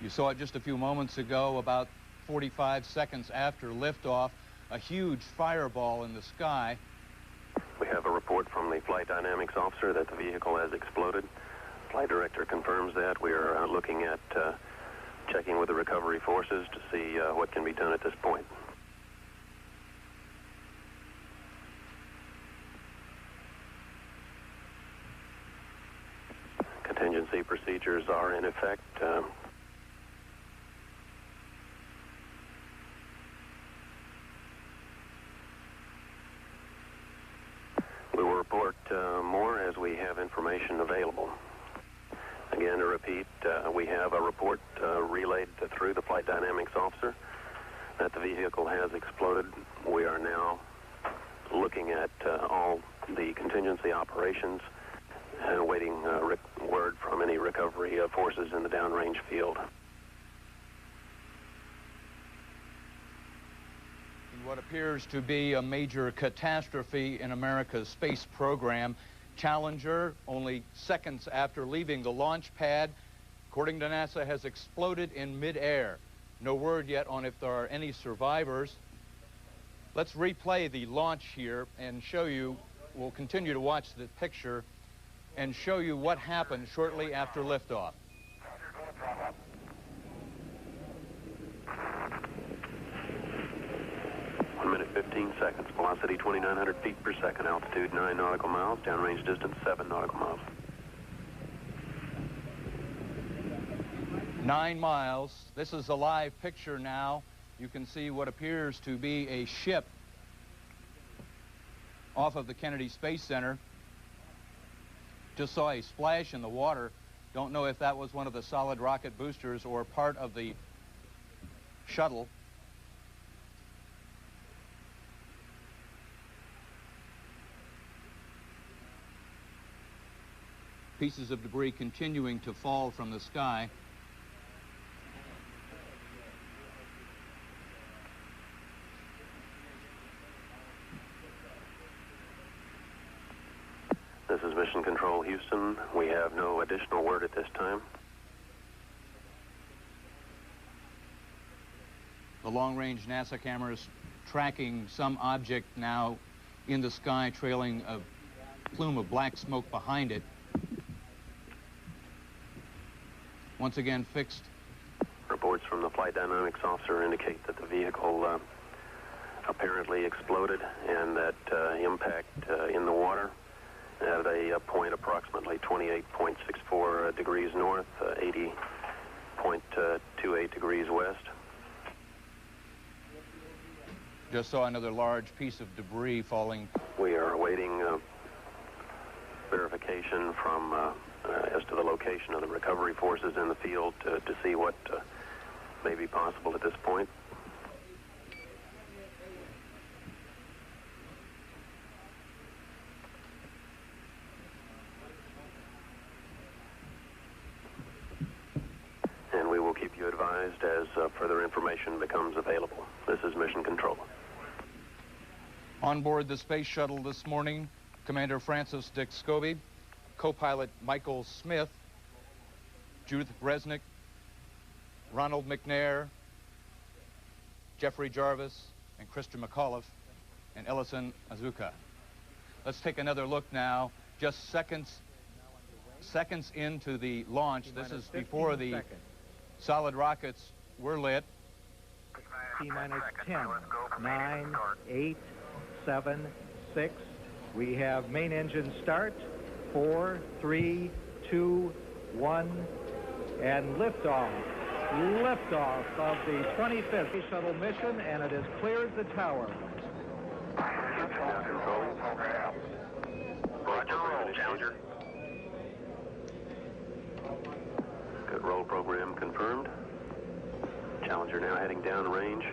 Speaker 6: You saw it just a few moments ago, about 45 seconds after liftoff, a huge fireball in the sky.
Speaker 1: We have a report from the flight dynamics officer that the vehicle has exploded. Flight director confirms that. We are looking at checking with the recovery forces to see what can be done at this point. Contingency procedures are in effect. We will report more as we have information available. Again, to repeat, we have a report relayed through the flight dynamics officer that the vehicle has exploded. We are now looking at all the contingency operations and awaiting word from any recovery forces in the downrange field.
Speaker 6: In what appears to be a major catastrophe in America's space program, Challenger, only seconds after leaving the launch pad, according to NASA, has exploded in midair. No word yet on if there are any survivors. Let's replay the launch here and show you, we'll continue to watch the picture and show you what happened shortly after liftoff.
Speaker 1: 1 minute, 15 seconds. Velocity 2,900 feet per second. Altitude 9 nautical miles. Downrange distance 7 nautical miles.
Speaker 6: 9 miles. This is a live picture now. You can see what appears to be a ship off of the Kennedy Space Center. Just saw a splash in the water. Don't know if that was one of the solid rocket boosters or part of the shuttle. Pieces of debris continuing to fall from the sky.
Speaker 1: This is Mission Control, Houston. We have no additional word at this time.
Speaker 6: The long-range NASA cameras tracking some object now in the sky, trailing a plume of black smoke behind it. Once again fixed.
Speaker 1: Reports from the flight dynamics officer indicate that the vehicle apparently exploded and that impact in the water at a point approximately 28.64 degrees north, 80.28 degrees west.
Speaker 6: Just saw another large piece of debris falling.
Speaker 1: We are awaiting verification from as to the location of the recovery forces in the field to see what may be possible at this point. And we will keep you advised as further information becomes available. This is Mission Control.
Speaker 6: On board the Space Shuttle this morning, Commander Francis Dick Scobie, co-pilot Michael Smith, Judith Resnick, Ronald McNair, Jeffrey Jarvis, and Christa McAuliffe, and Ellison Azuka. Let's take another look now, just seconds into the launch. This is before the Solid rockets were lit.
Speaker 13: T-minus 10, 9, 8, 7, 6. We have main engine start. 4, 3, 2, 1, and liftoff. Liftoff of the 25th Space Shuttle mission, and it has cleared the tower.
Speaker 14: Roger, roll, Challenger.
Speaker 1: Good roll program confirmed. Challenger now heading downrange.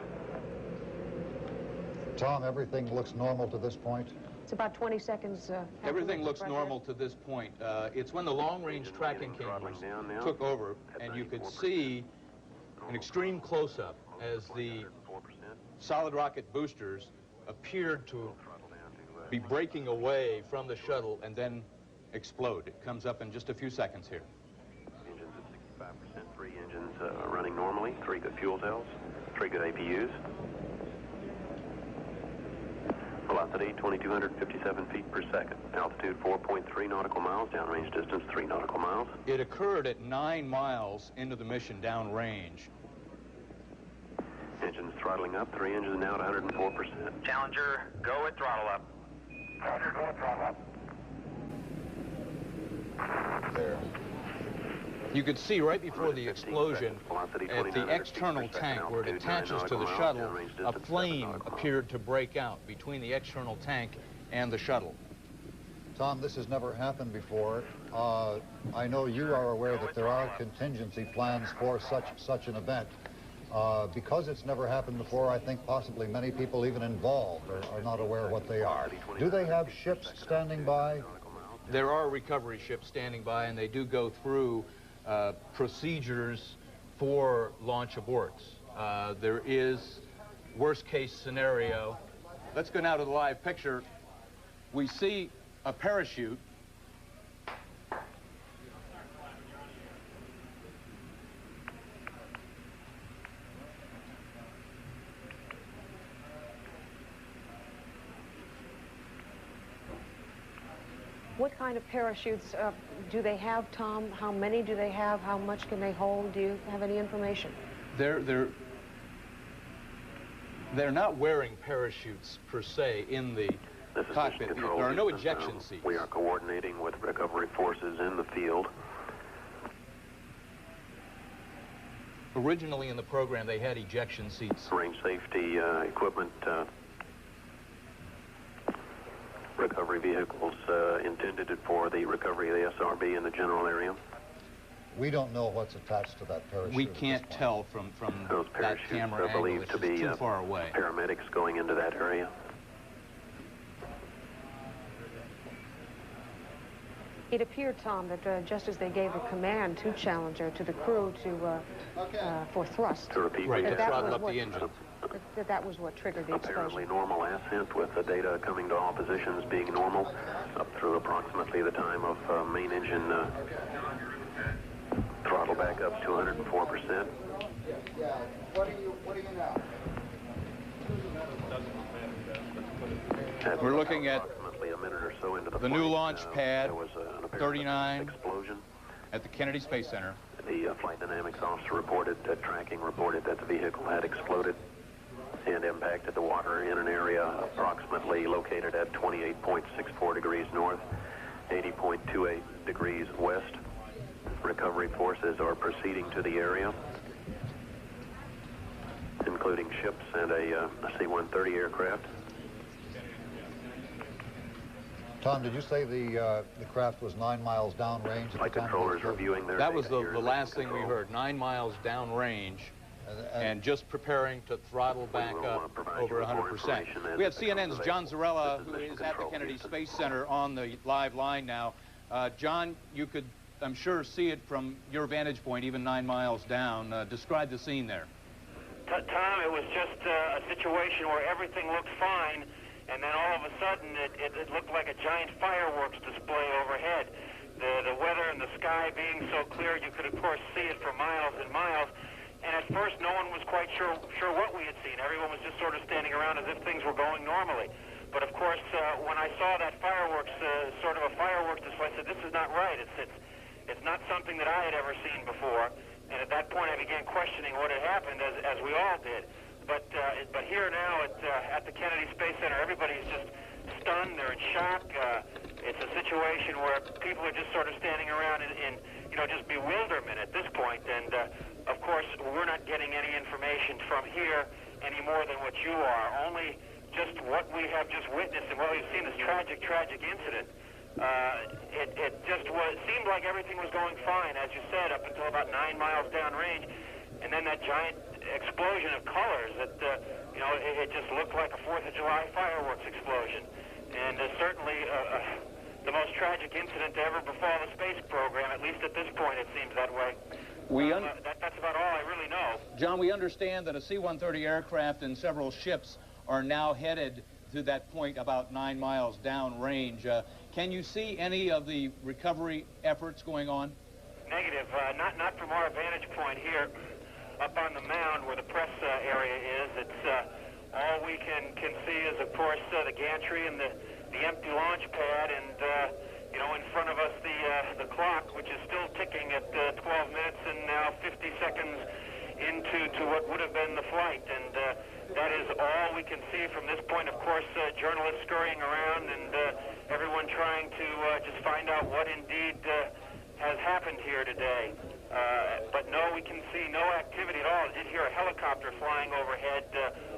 Speaker 11: Tom, everything looks normal to this point?
Speaker 8: It's about 20 seconds.
Speaker 6: Everything looks normal to this point. It's when the long-range tracking cameras took over, and you could see an extreme close-up as the solid rocket boosters appeared to be breaking away from the shuttle and then explode. It comes up in just a few seconds here.
Speaker 1: Engines at 65%, 3 engines running normally, 3 good fuel cells, 3 good APUs. Velocity 2,257 feet per second. Altitude 4.3 nautical miles. Downrange distance 3 nautical miles.
Speaker 6: It occurred at 9 miles into the mission downrange.
Speaker 1: Engines throttling up. 3 engines now at 104%.
Speaker 14: Challenger, go at throttle up. Challenger, go at throttle up.
Speaker 6: There. You could see right before the explosion at the external tank where it attaches to the shuttle, a flame appeared to break out between the external tank and the shuttle.
Speaker 11: Tom, this has never happened before. I know you are aware that there are contingency plans for such an event. Because it's never happened before, I think possibly many people even involved are not aware of what they are. Do they have ships standing by?
Speaker 6: There are recovery ships standing by, and they do go through procedures for launch aborts. There is worst case scenario. Let's go now to the live picture. We see a parachute.
Speaker 8: What kind of parachutes do they have, Tom? How many do they have? How much can they hold? Do you have any information?
Speaker 6: They're not wearing parachutes per se in the cockpit. There are no ejection seats.
Speaker 1: We are coordinating with recovery forces in the field.
Speaker 6: Originally in the program, they had ejection seats.
Speaker 1: Range safety equipment. Recovery vehicles intended for the recovery of the SRB in the general area.
Speaker 11: We don't know what's attached to that parachute.
Speaker 6: We can't tell from
Speaker 1: those
Speaker 6: that camera angle.
Speaker 1: Believed to be
Speaker 6: too far away.
Speaker 1: Paramedics going into that area.
Speaker 8: It appeared, Tom, that just as they gave a command to Challenger, to the crew, for thrust,
Speaker 1: to repeat,
Speaker 6: right, to throttle up the engine.
Speaker 8: That was what triggered the explosion.
Speaker 1: Apparently normal ascent with the data coming to all positions being normal up through approximately the time of main engine throttle back up to 104%.
Speaker 11: What are you now?
Speaker 6: We're looking at
Speaker 1: a minute or so into
Speaker 6: the new launch pad,
Speaker 1: there was an
Speaker 6: 39,
Speaker 1: explosion
Speaker 6: at the Kennedy Space Center.
Speaker 1: The flight dynamics officer reported that tracking reported that the vehicle had exploded and impacted the water in an area approximately located at 28.64 degrees north, 80.28 degrees west. Recovery forces are proceeding to the area, including ships and a C-130 aircraft.
Speaker 11: Tom, did you say the craft was 9 miles downrange?
Speaker 1: Flight controllers reviewing their
Speaker 6: That was the last thing we heard, 9 miles downrange, and just preparing to throttle back up over 100%. We have CNN's John Zarrella, who is at the Kennedy Space Center, on the live line now. John, you could, I'm sure, see it from your vantage point, even 9 miles down. Describe the scene there.
Speaker 7: Tom, it was just a situation where everything looked fine, and then all of a sudden it looked like a giant fireworks display overhead. The weather and the sky being so clear, you could of course see it for miles and miles. And at first, no one was quite sure what we had seen. Everyone was just sort of standing around as if things were going normally. But of course, when I saw that fireworks, sort of a fireworks display, I said, "This is not right. It's not something that I had ever seen before." And at that point, I I began questioning what had happened, as we all did. But here now at the Kennedy Space Center, everybody's just stunned. They're in shock. It's a situation where people are just sort of standing around in just bewilderment at this point. And of course, we're not getting any information from here any more than what you are. Only just what we have just witnessed and what we've seen, this tragic incident. It just seemed like everything was going fine, as you said, up until about 9 miles downrange, and then that giant explosion of colors that it just looked like a 4th of July fireworks explosion, and certainly the most tragic incident to ever befall the space program. At least at this point, it seems that way. That's about all I really know.
Speaker 6: John, we understand that a C-130 aircraft and several ships are now headed to that point about 9 miles downrange. Can you see any of the recovery efforts going on?
Speaker 7: Negative. Not from our vantage point here up on the mound where the press area is. It's all we can see is, of course, the gantry and the empty launch pad, and in front of us the clock, which is still ticking at 12 minutes and now 50 seconds into what would have been the flight. And that is all we can see from this point. Of course, journalists scurrying around and everyone trying to just find out what indeed has happened here today. But no, we can see no activity at all. I did hear a helicopter flying overhead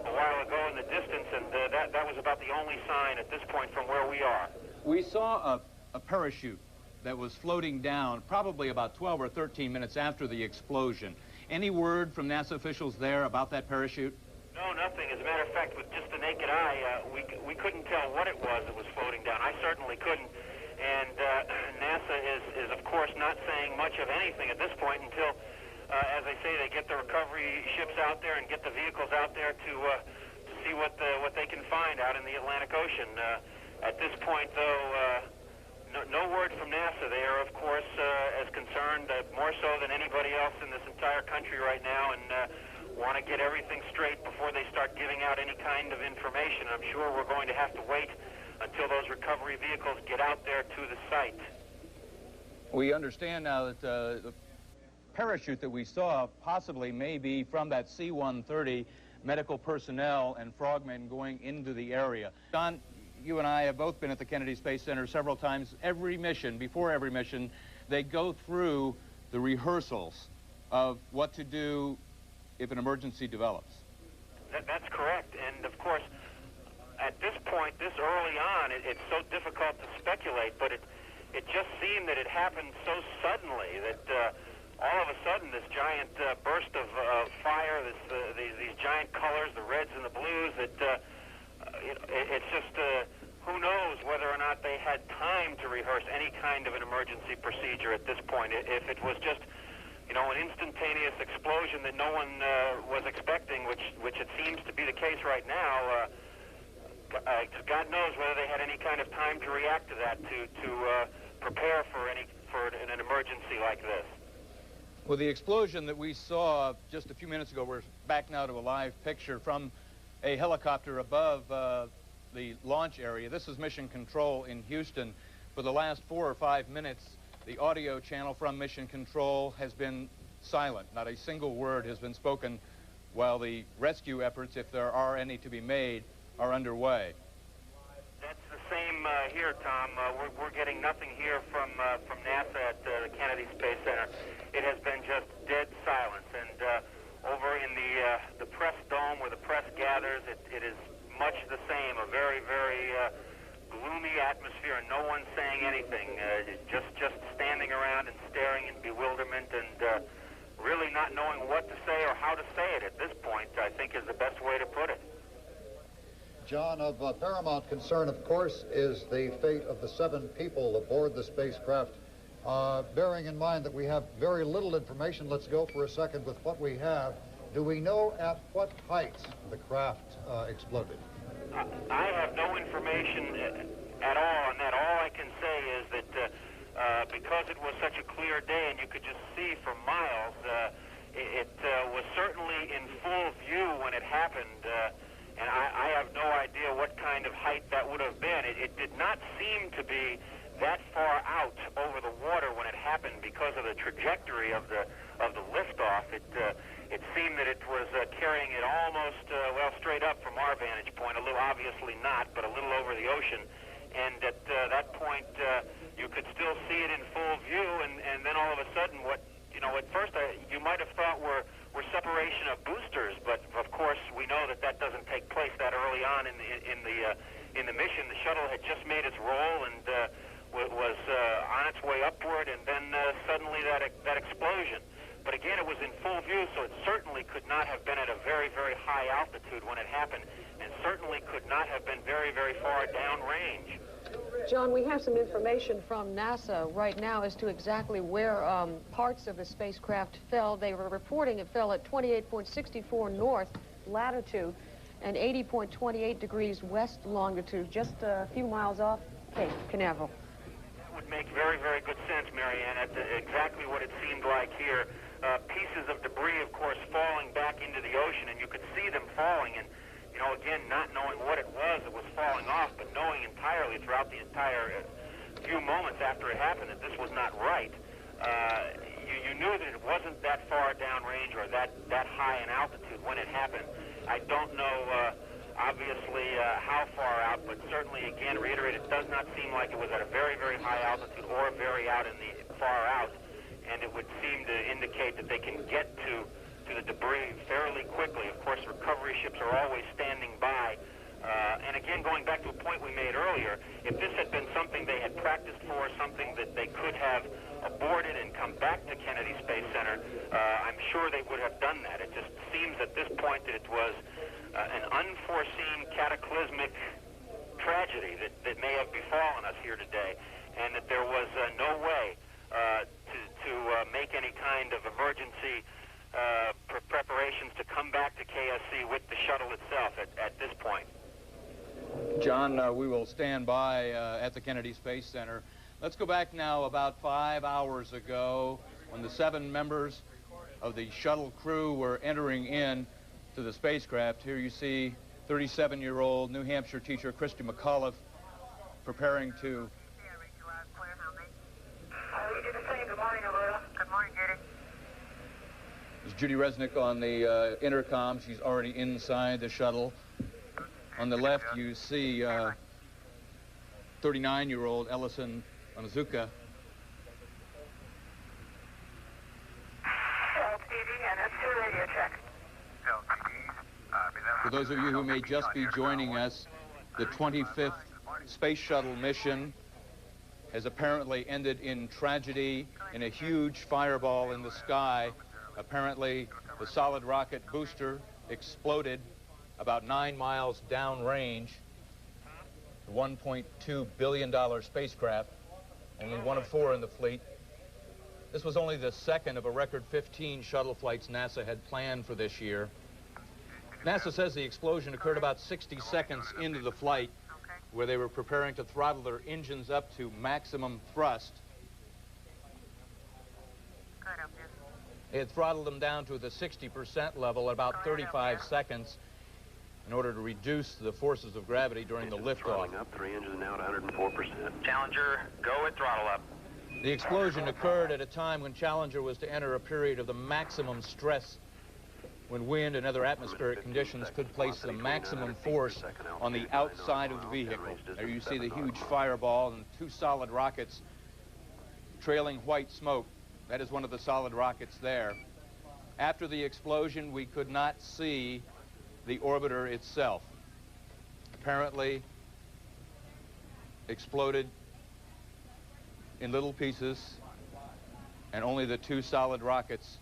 Speaker 7: a while ago in the distance, and that was about the only sign at this point from where we are.
Speaker 6: We saw a parachute that was floating down probably about 12 or 13 minutes after the explosion. Any word from NASA officials there about that parachute?
Speaker 7: No, nothing. As a matter of fact, with just the naked eye, we couldn't tell what it was that was floating down. I certainly couldn't. And NASA is, of course, not saying much of anything at this point until, as I say, they get the recovery ships out there and get the vehicles out there to see what they can find out in the Atlantic Ocean. At this point, though, no word from NASA. They are, of course, as concerned, more so than anybody else in this entire country right now, and want to get everything straight before they start giving out any kind of information. I'm sure we're going to have to wait until those recovery vehicles get out there to the site.
Speaker 6: We understand now that the parachute that we saw possibly may be from that C-130 medical personnel and frogmen going into the area. John, you and I have both been at the Kennedy Space Center several times. Every mission, before every mission, they go through the rehearsals of what to do if an emergency develops.
Speaker 7: That's correct. And, of course, at this point, this early on, it's so difficult to speculate, but it just seemed that it happened so suddenly that all of a sudden this giant burst of fire, these giant colors, the reds and the blues, it's just who knows whether or not they had time to rehearse any kind of an emergency procedure at this point. If it was just an instantaneous explosion that no one was expecting, which it seems to be the case right now, God knows whether they had any kind of time to react to that, to prepare for an emergency like this.
Speaker 6: Well, the explosion that we saw just a few minutes ago, we're back now to a live picture from a helicopter above the launch area. This is Mission Control in Houston. For the last 4 or 5 minutes, the audio channel from Mission Control has been silent. Not a single word has been spoken while the rescue efforts, if there are any to be made, are underway.
Speaker 7: That's the same here, Tom. We're getting nothing here from NASA at the Kennedy Space Center. It has been just dead silence. And over in the press dome where the press gathers, it is much the same. A very, very gloomy atmosphere, and no one saying anything. Just standing around and staring in bewilderment and really not knowing what to say or how to say it at this point, I think, is the best way to put it.
Speaker 11: John, of paramount concern, of course, is the fate of the 7 people aboard the spacecraft. Bearing in mind that we have very little information, let's go for a second with what we have. Do we know at what height the craft exploded?
Speaker 7: I have no information at all on that. All I can say is that because it was such a clear day and you could just see for miles, it was certainly in full view when it happened. And I have no idea what kind of height that would have been. It did not seem to be that far out over the water when it happened because of the trajectory of the liftoff. It seemed that it was carrying it almost, well, straight up from our vantage point, a little, obviously not, but a little over the ocean. And at that point, you could still see it in full view, and then all of a sudden, what, you know, at first you might have thought were separation of boosters, but of course we know that that doesn't take place that early on in the mission. The shuttle had just made its roll and was on its way upward, and then suddenly that explosion. But again, it was in full view, so it certainly could not have been at a very, very high altitude when it happened, and certainly could not have been very, very far downrange.
Speaker 8: John, we have some information from NASA right now as to exactly where parts of the spacecraft fell. They were reporting it fell at 28.64 north latitude and 80.28 degrees west longitude, just a few miles off Cape Canaveral.
Speaker 7: That would make very, very good sense, Marianne. That's exactly what it seemed like here. Pieces of debris, of course, falling back into the ocean, and you could see them falling. And, you know, again, not knowing what it was that was falling off, but knowing entirely throughout the entire few moments after it happened that this was not right. You knew that it wasn't that far downrange or that high in altitude when it happened. I don't know, obviously, how far out, but certainly, again, reiterate, it does not seem like it was at a very, very high altitude or very out in the far out. And it would seem to indicate that they can get to the debris fairly quickly. Of course, recovery ships are always standing by. And again, going back to a point we made earlier, if this had been something they had practiced for, something that they could have aborted and come back to Kennedy Space Center, I'm sure they would have done that. It just seems at this point that it was an unforeseen cataclysmic tragedy that may have befallen us here today, and that there was no way to make any kind of emergency preparations to come back to KSC with the shuttle itself at this point.
Speaker 6: John, we will stand by at the Kennedy Space Center. Let's go back now about 5 hours ago when the 7 members of the shuttle crew were entering in to the spacecraft. Here you see 37-year-old New Hampshire teacher Christa McAuliffe preparing to...
Speaker 14: Good morning, Aurora. Good morning, Judy.
Speaker 6: There's Judy Resnick on the intercom. She's already inside the shuttle. On the left, you see 39-year-old Ellison Onizuka. For those of you who may just be joining us, the 25th Space Shuttle mission has apparently ended in tragedy in a huge fireball in the sky. Apparently, the solid rocket booster exploded about 9 miles downrange. The $1.2 billion spacecraft, only one of 4 in the fleet. This was only the second of a record 15 shuttle flights NASA had planned for this year. NASA says the explosion occurred about 60 seconds into the flight, where they were preparing to throttle their engines up to maximum thrust. They had throttled them down to the 60% level at about 35 seconds in order to reduce the forces of gravity during the liftoff.
Speaker 1: Up, 3 engines now at 104%.
Speaker 14: Challenger, go with throttle up.
Speaker 6: The explosion occurred at a time when Challenger was to enter a period of the maximum stress, when wind and other atmospheric conditions could place the maximum force on the outside of the vehicle. There you see the huge fireball and 2 solid rockets trailing white smoke. That is one of the solid rockets there. After the explosion, we could not see the orbiter itself. Apparently exploded in little pieces, and only the 2 solid rockets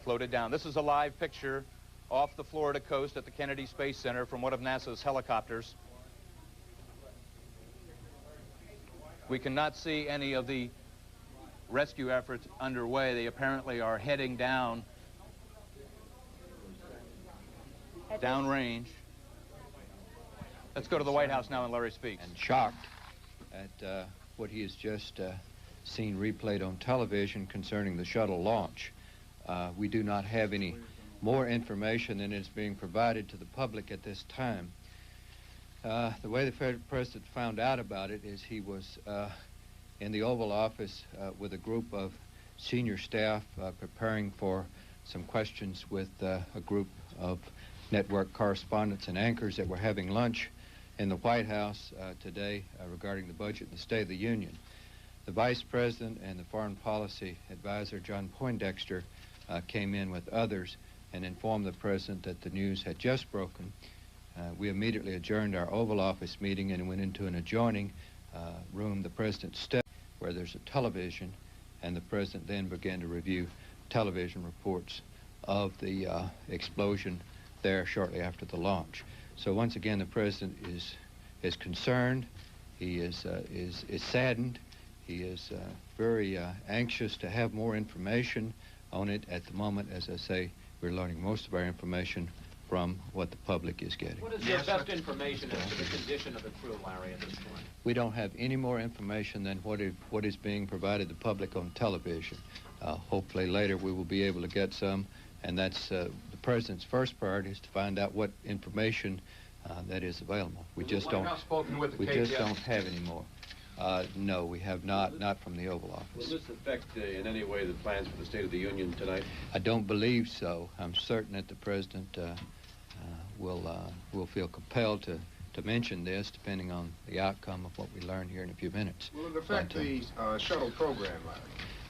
Speaker 6: floated down. This is a live picture off the Florida coast at the Kennedy Space Center from one of NASA's helicopters. We cannot see any of the rescue efforts underway. They apparently are heading down, downrange. Let's go to the White House now and Larry speaks.
Speaker 16: And shocked at what he has just seen replayed on television concerning the shuttle launch. We do not have any more information than is being provided to the public at this time. The way the Federal President found out about it is he was in the Oval Office with a group of senior staff preparing for some questions with a group of network correspondents and anchors that were having lunch in the White House today regarding the budget and the State of the Union. The Vice President and the Foreign Policy Advisor, John Poindexter, came in with others and informed the President that the news had just broken. We immediately adjourned our Oval Office meeting and went into an adjoining room, the President's study, where there's a television, and the President then began to review television reports of the explosion there shortly after the launch. So once again, the President is concerned, he is saddened, he is very anxious to have more information on it. At the moment, as I say, we're learning most of our information from what the public is getting.
Speaker 17: What is your best information as to the condition of the crew, Larry, at this point?
Speaker 16: We don't have any more information than what is being provided to the public on television. Hopefully later we will be able to get some, and that's the President's first priority, is to find out what information that is available. We just don't have any more. No, we have not from the Oval Office.
Speaker 24: Will this affect in any way the plans for the State of the Union tonight?
Speaker 16: I don't believe so. I'm certain that the President will feel compelled to mention this, depending on the outcome of what we learn here in a few minutes.
Speaker 18: Will it affect the shuttle program, Larry?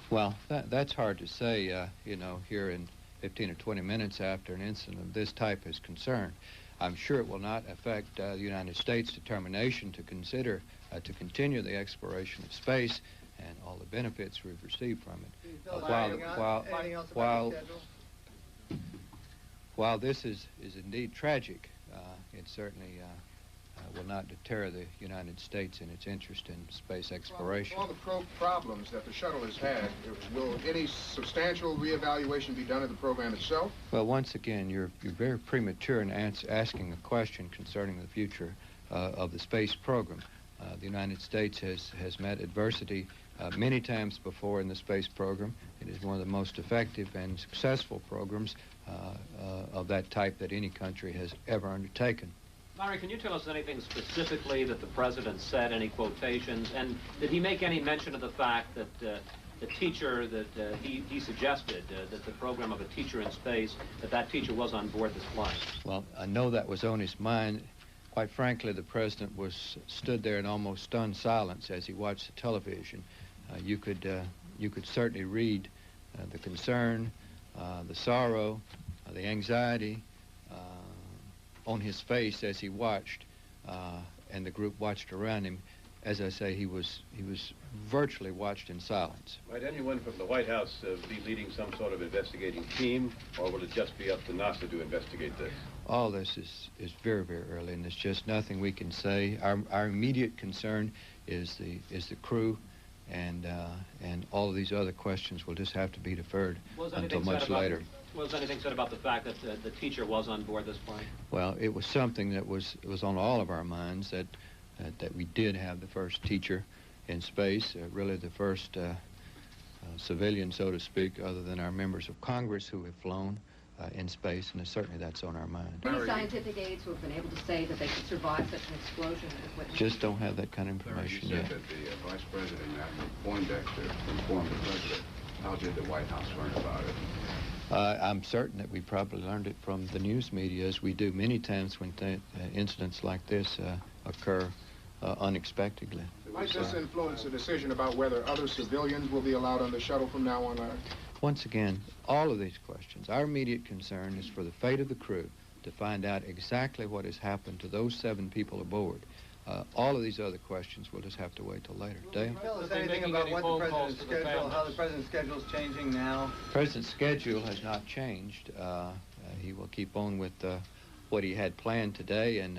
Speaker 16: Well, that's hard to say, you know, here in 15 or 20 minutes after an incident of this type is concerned. I'm sure it will not affect the United States' determination to consider to continue the exploration of space and all the benefits we've received from it. While this is indeed tragic, it certainly will not deter the United States in its interest in space exploration.
Speaker 18: All the problems that the shuttle has had, will any substantial reevaluation be done of the program itself?
Speaker 16: Well, once again, you're very premature in asking a question concerning the future of the space program. The United States has met adversity many times before in the space program. It is one of the most effective and successful programs of that type that any country has ever undertaken.
Speaker 17: Larry, can you tell us anything specifically that the President said, any quotations, and did he make any mention of the fact that the teacher that he suggested, that the program of a teacher in space, that teacher was on board this flight?
Speaker 16: Well, I know that was on his mind. Quite frankly, the President stood there in almost stunned silence as he watched the television. You could certainly read the concern, the sorrow, the anxiety on his face as he watched, and the group watched around him. As I say, he was virtually watched in silence.
Speaker 24: Might anyone from the White House be leading some sort of investigating team, or will it just be up to NASA to investigate this?
Speaker 16: All this is very, very early, and there's just nothing we can say. Our immediate concern is the crew, and all of these other questions will just have to be deferred until much later.
Speaker 17: Was anything said about the fact that the teacher was on board this plane?
Speaker 16: Well, it was something that was on all of our minds, that we did have the first teacher in space, really the first civilian, so to speak, other than our members of Congress who have flown in space, and certainly that's on our mind.
Speaker 19: Any scientific aides who have been able to say that they could survive such an explosion?
Speaker 16: Just don't have that kind of information yet.
Speaker 18: You said that the Vice President, Admiral Poindexter, informed the President. How did the White House learn about it?
Speaker 16: I'm certain that we probably learned it from the news media, as we do many times when incidents like this occur unexpectedly.
Speaker 18: Might this influence the decision about whether other civilians will be allowed on the shuttle from now on, Larry?
Speaker 16: Once again, all of these questions, our immediate concern is for the fate of the crew, to find out exactly what has happened to those 7 people aboard. All of these other questions we'll just have to wait till later. Dale?
Speaker 6: Tell us anything about what the President's schedule, how the President's schedule is changing now?
Speaker 16: The President's schedule has not changed. He will keep on with what he had planned today and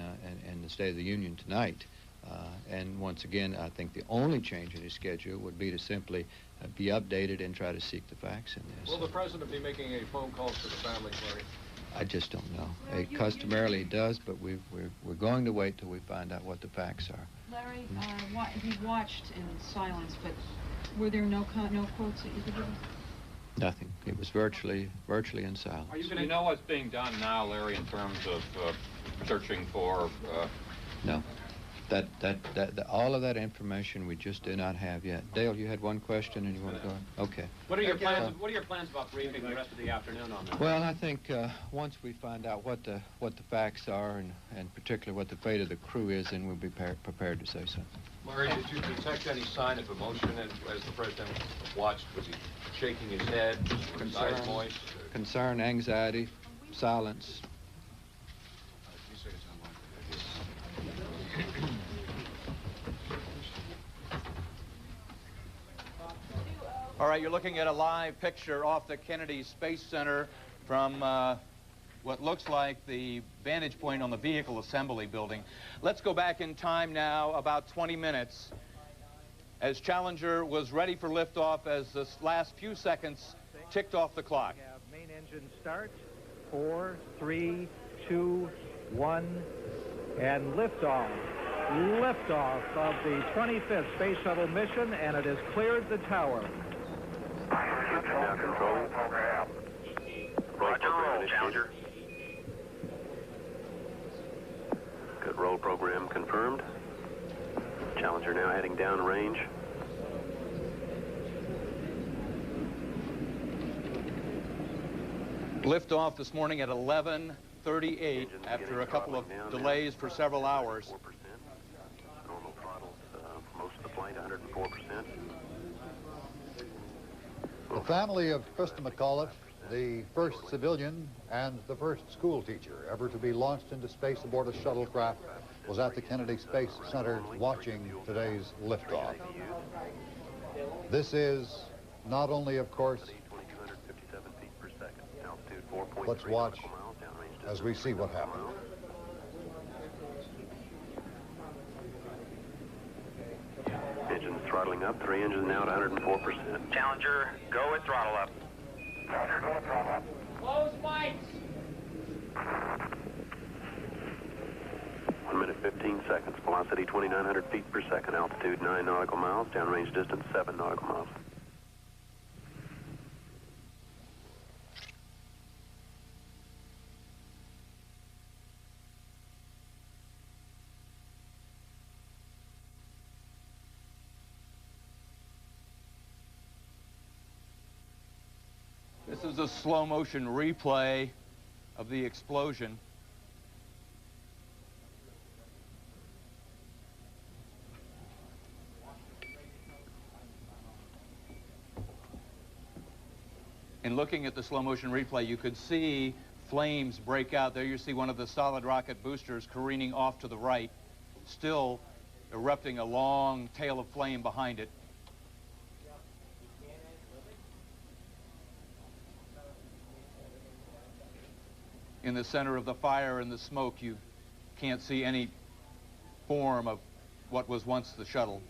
Speaker 16: the State of the Union tonight. And once again, I think the only change in his schedule would be to simply be updated and try to seek the facts in this.
Speaker 9: Will the President be making any phone calls to the family, Larry?
Speaker 16: I just don't know. It customarily does, but we're going to wait till we find out what the facts are.
Speaker 20: Larry, he watched in silence, but were there no quotes that you could give us?
Speaker 16: Nothing. It was virtually in silence.
Speaker 3: Are you going to know what's being done now, Larry, in terms of searching for...
Speaker 16: No. All of that information we just do not have yet. Dale, you had one question and you want to go on? Okay.
Speaker 17: What are your plans? What are your plans about briefing the rest of the afternoon on this?
Speaker 16: Well, I think once we find out what the facts are and particularly what the fate of the crew is, then we'll be prepared to say so.
Speaker 10: Murray, did you detect any sign of emotion as the president watched? Was he shaking his head? Were his eyes moist?
Speaker 16: Concern, anxiety, silence.
Speaker 6: All right, you're looking at a live picture off the Kennedy Space Center from what looks like the vantage point on the vehicle assembly building. Let's go back in time now about 20 minutes as Challenger was ready for liftoff as the last few seconds ticked off the clock.
Speaker 13: We have main engine start, 4, 3, 2, 1, and liftoff. Liftoff of the 25th Space Shuttle mission, and it has cleared the tower.
Speaker 1: Now control.
Speaker 14: Roger, roll, Challenger.
Speaker 1: Good roll program confirmed. Challenger now heading down range.
Speaker 6: Liftoff this morning at 11:38 after a couple of delays for several hours.
Speaker 1: Normal throttles for most of the flight, 104%.
Speaker 11: The family of Christa McAuliffe, the first civilian and the first school teacher ever to be launched into space aboard a shuttlecraft, was at the Kennedy Space Center watching today's liftoff. This is not only, of course, let's watch as we see what happened.
Speaker 1: Engines throttling up, 3 engines now at 104%.
Speaker 14: Challenger, go with throttle up. Challenger, go with throttle up.
Speaker 17: Close mics.
Speaker 1: 1 minute, 15 seconds. Velocity 2,900 feet per second. Altitude 9 nautical miles. Downrange distance 7 nautical miles.
Speaker 6: This is a slow motion replay of the explosion. In looking at the slow motion replay, you could see flames break out. There you see one of the solid rocket boosters careening off to the right, still erupting a long tail of flame behind it. In the center of the fire and the smoke, you can't see any form of what was once the shuttle.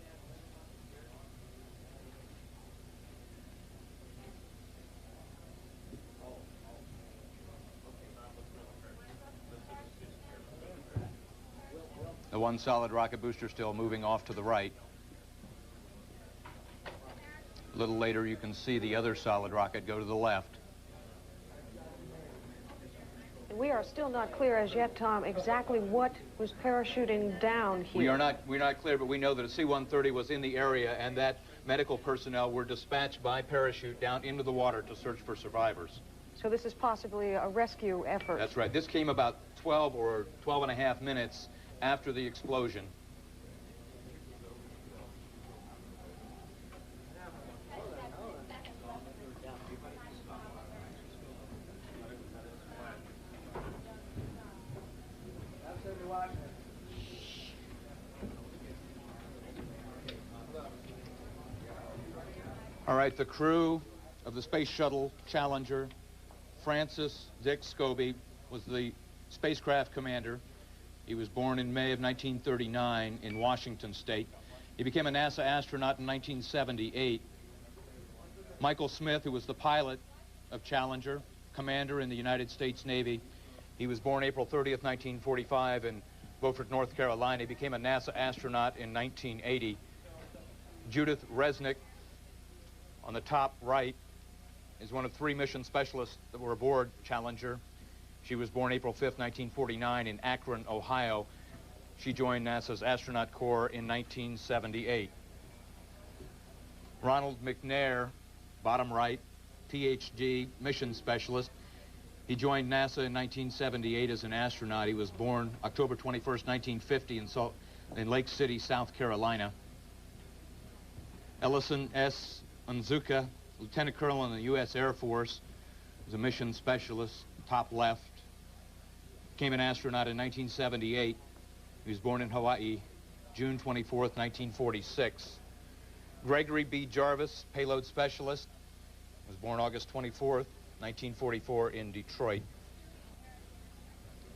Speaker 6: The one solid rocket booster still moving off to the right. A little later, you can see the other solid rocket go to the left.
Speaker 8: We are still not clear as yet, Tom, exactly what was parachuting down here.
Speaker 6: We're not clear, but we know that a C-130 was in the area and that medical personnel were dispatched by parachute down into the water to search for survivors.
Speaker 8: So this is possibly a rescue effort.
Speaker 6: That's right. This came about 12 or 12 and a half minutes after the explosion. All right, the crew of the Space Shuttle Challenger, Francis Dick Scobie, was the spacecraft commander. He was born in May of 1939 in Washington State. He became a NASA astronaut in 1978. Michael Smith, who was the pilot of Challenger, commander in the United States Navy, he was born April 30th, 1945 in Beaufort, North Carolina. He became a NASA astronaut in 1980. Judith Resnick, on the top right, is one of 3 mission specialists that were aboard Challenger. She was born April 5th, 1949 in Akron, Ohio. She joined NASA's astronaut corps in 1978. Ronald McNair, bottom right, PhD, mission specialist. He joined NASA in 1978 as an astronaut. He was born October 21st, 1950 in Lake City, South Carolina. Ellison S. Unzuka, lieutenant colonel in the U.S. Air Force, was a mission specialist, top left. Became an astronaut in 1978. He was born in Hawaii, June 24th, 1946. Gregory B. Jarvis, payload specialist, was born August 24th, 1944 in Detroit.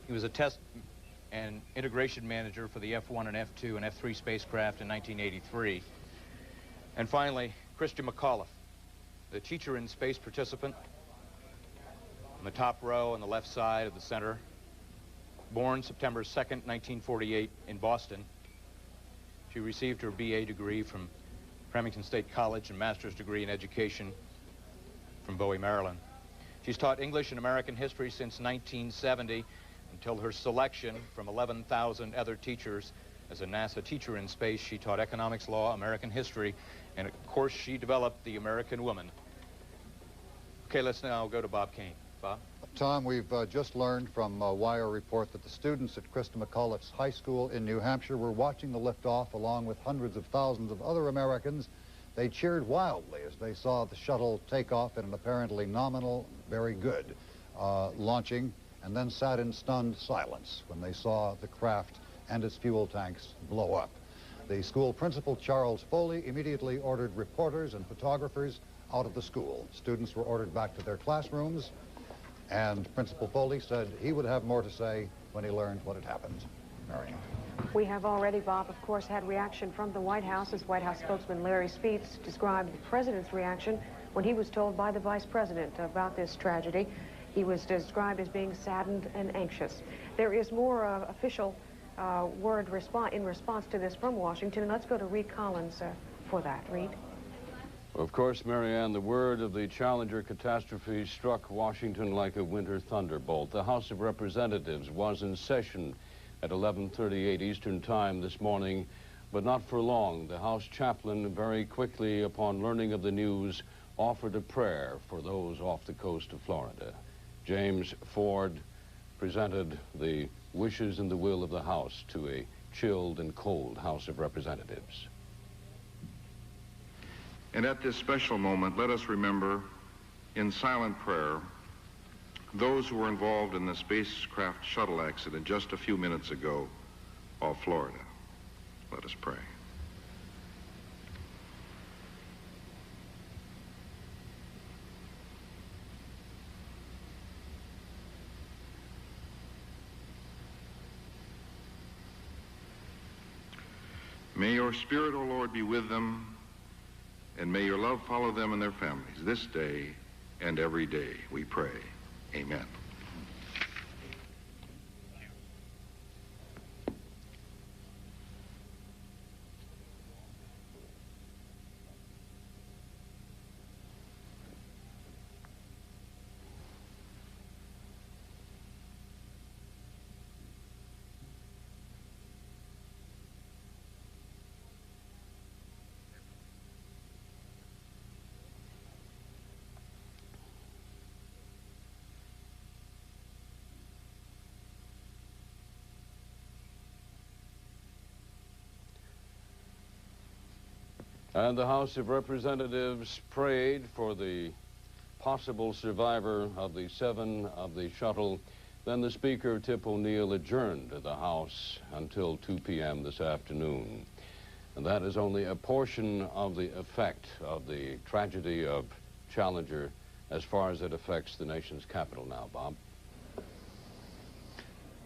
Speaker 6: He was a test and integration manager for the F-1 and F-2 and F-3 spacecraft in 1983. And finally, Christa McAuliffe, the teacher in space participant, on the top row on the left side of the center, born September 2nd, 1948 in Boston. She received her BA degree from Remington State College and master's degree in education from Bowie, Maryland. She's taught English and American history since 1970 until her selection from 11,000 other teachers as a NASA teacher in space. She taught economics, law, American history, and of course she developed the American woman. Okay, let's now go to Bob Kane. Bob?
Speaker 11: Tom, we've just learned from a wire report that the students at Christa McAuliffe's high school in New Hampshire were watching the liftoff along with hundreds of thousands of other Americans. They cheered wildly as they saw the shuttle take off in an apparently nominal, very good launching, and then sat in stunned silence when they saw the craft and its fuel tanks blow up. The school principal, Charles Foley, immediately ordered reporters and photographers out of the school. Students were ordered back to their classrooms, and Principal Foley said he would have more to say when he learned what had happened. Marion.
Speaker 8: We have already, Bob, of course, had reaction from the White House as White House spokesman Larry Speets described the president's reaction when he was told by the vice president about this tragedy. He was described as being saddened and anxious. There is more official word in response to this from Washington, and let's go to Reed Collins for that. Reed?
Speaker 10: Of course, Marianne, the word of the Challenger catastrophe struck Washington like a winter thunderbolt. The House of Representatives was in session at 11:38 Eastern Time this morning, but not for long. The House chaplain, very quickly upon learning of the news, offered a prayer for those off the coast of Florida. James Ford presented the wishes and the will of the House to a chilled and cold House of Representatives.
Speaker 2: And at this special moment, let us remember in silent prayer those who were involved in the spacecraft shuttle accident just a few minutes ago off Florida. Let us pray. May your spirit, O Lord, be with them, and may your love follow them and their families this day and every day, we pray. Amen.
Speaker 10: And the House of Representatives prayed for the possible survivor of the 7 of the shuttle. Then the Speaker, Tip O'Neill, adjourned the House until 2 p.m. this afternoon. And that is only a portion of the effect of the tragedy of Challenger as far as it affects the nation's capital now, Bob.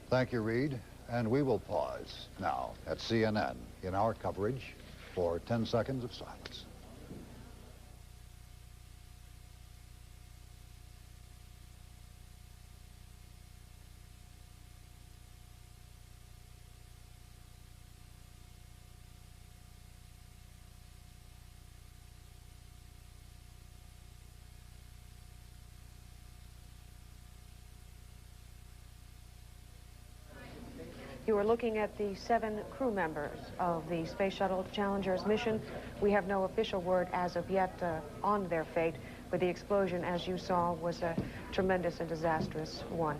Speaker 11: Thank you, Reed. And we will pause now at CNN in our coverage for 10 seconds of silence.
Speaker 8: You are looking at the 7 crew members of the Space Shuttle Challenger's mission. We have no official word as of yet on their fate, but the explosion, as you saw, was a tremendous and disastrous one.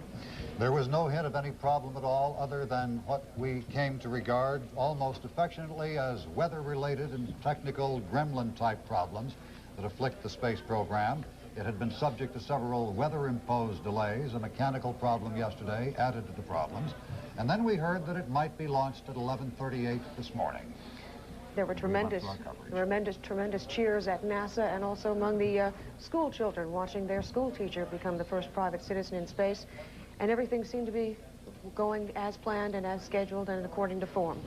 Speaker 11: There was no hint of any problem at all other than what we came to regard almost affectionately as weather-related and technical gremlin-type problems that afflict the space program. It had been subject to several weather-imposed delays. A mechanical problem yesterday added to the problems. And then we heard that it might be launched at 11:38 this morning.
Speaker 8: There were tremendous cheers at NASA and also among the school children watching their school teacher become the first private citizen in space. And everything seemed to be going as planned and as scheduled and according to form.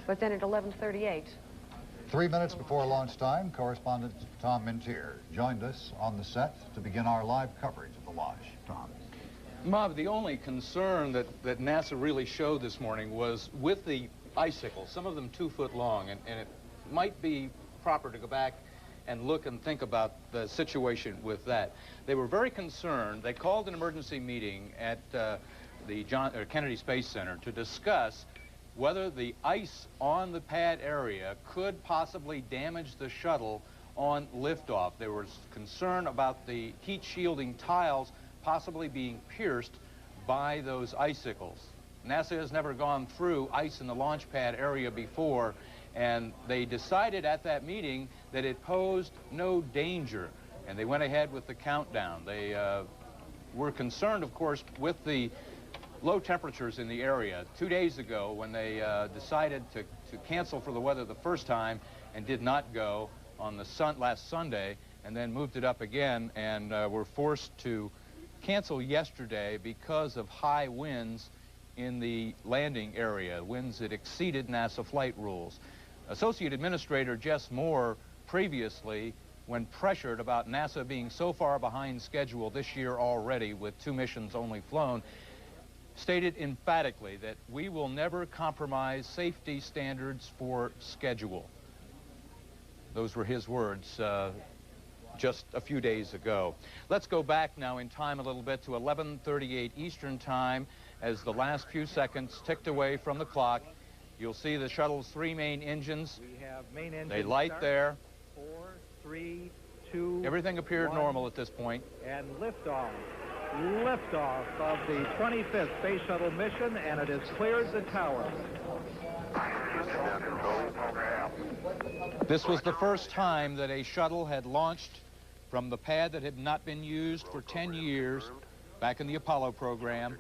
Speaker 8: But then at 11:38...
Speaker 11: 3 minutes before launch time, correspondent Tom Mintier joined us on the set to begin our live coverage of the launch. Tom.
Speaker 6: Bob, the only concern that NASA really showed this morning was with the icicles, some of them 2 foot long, and it might be proper to go back and look and think about the situation with that. They were very concerned. They called an emergency meeting at the Kennedy Space Center to discuss whether the ice on the pad area could possibly damage the shuttle on liftoff. There was concern about the heat shielding tiles possibly being pierced by those icicles. NASA has never gone through ice in the launch pad area before, and they decided at that meeting that it posed no danger, and they went ahead with the countdown. They were concerned, of course, with the low temperatures in the area. 2 days ago, when they decided to cancel for the weather the first time and did not go on the last Sunday, and then moved it up again, and were forced to cancel yesterday because of high winds in the landing area, winds that exceeded NASA flight rules. Associate Administrator Jess Moore previously, when pressured about NASA being so far behind schedule this year already with 2 missions only flown, stated emphatically that we will never compromise safety standards for schedule. Those were his words just a few days ago. Let's go back now in time a little bit to 11:38 Eastern Time as the last few seconds ticked away from the clock. You'll see the shuttle's 3 main engines.
Speaker 13: We have main engines.
Speaker 6: They light there.
Speaker 13: 4, 3, 2,
Speaker 6: everything appeared
Speaker 13: 1,
Speaker 6: normal at this point.
Speaker 13: And liftoff. Liftoff of the 25th Space Shuttle mission, and it has cleared the tower.
Speaker 6: This was the first time that a shuttle had launched from the pad that had not been used for 10 years back in the Apollo program.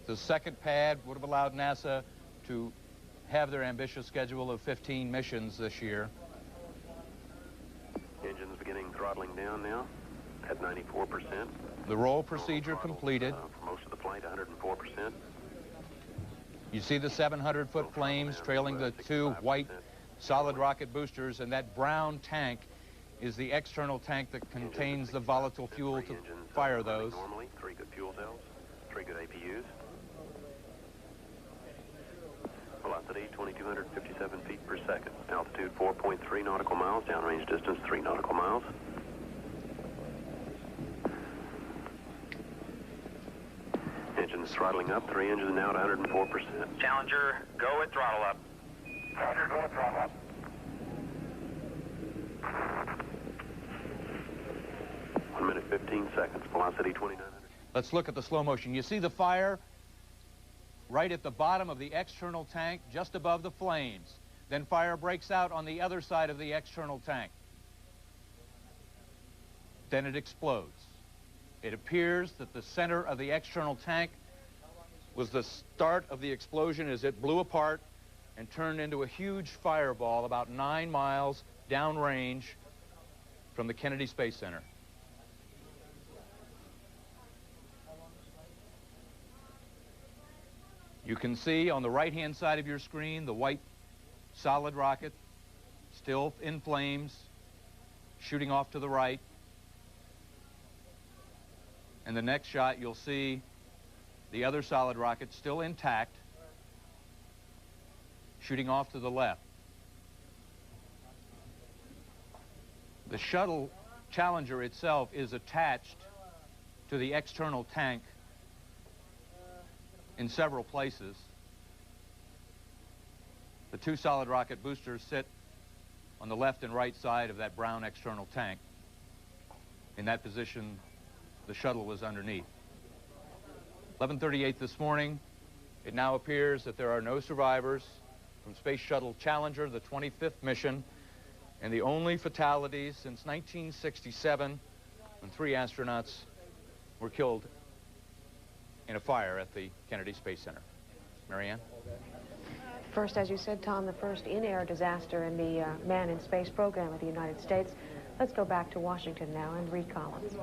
Speaker 6: The second pad would have allowed NASA to have their ambitious schedule of 15 missions this year.
Speaker 1: Engines beginning throttling down now at 94%.
Speaker 6: The roll procedure completed.
Speaker 1: For most of the flight, 104%.
Speaker 6: You see the 700-foot flames trailing the 2 white solid rocket boosters, and that brown tank is the external tank that contains the volatile fuel to fire those.
Speaker 1: Normally, 3 good fuel cells, 3 good APUs. Velocity 2,257 feet per second. Altitude 4.3 nautical miles. Downrange distance 3 nautical miles. Engines throttling up. 3 engines now at 104%.
Speaker 14: Challenger, go at throttle up. Challenger, go at throttle up.
Speaker 1: One minute, 15 seconds. Velocity 2,900.
Speaker 6: Let's look at the slow motion. You see the fire right at the bottom of the external tank, just above the flames. Then fire breaks out on the other side of the external tank. Then it explodes. It appears that the center of the external tank was the start of the explosion as it blew apart and turned into a huge fireball about 9 miles downrange from the Kennedy Space Center. You can see on the right-hand side of your screen the white solid rocket still in flames, shooting off to the right. And the next shot, you'll see the other solid rocket still intact, shooting off to the left. The shuttle Challenger itself is attached to the external tank in several places. The two solid rocket boosters sit on the left and right side of that brown external tank. In that position, the shuttle was underneath. 11:38 this morning, it now appears that there are no survivors from Space Shuttle Challenger, the 25th mission, and the only fatalities since 1967, when 3 astronauts were killed in a fire at the Kennedy Space Center. Marianne?
Speaker 8: First, as you said, Tom, the first in-air disaster in the manned in space program of the United States. Let's go back to Washington now and Reed Collins.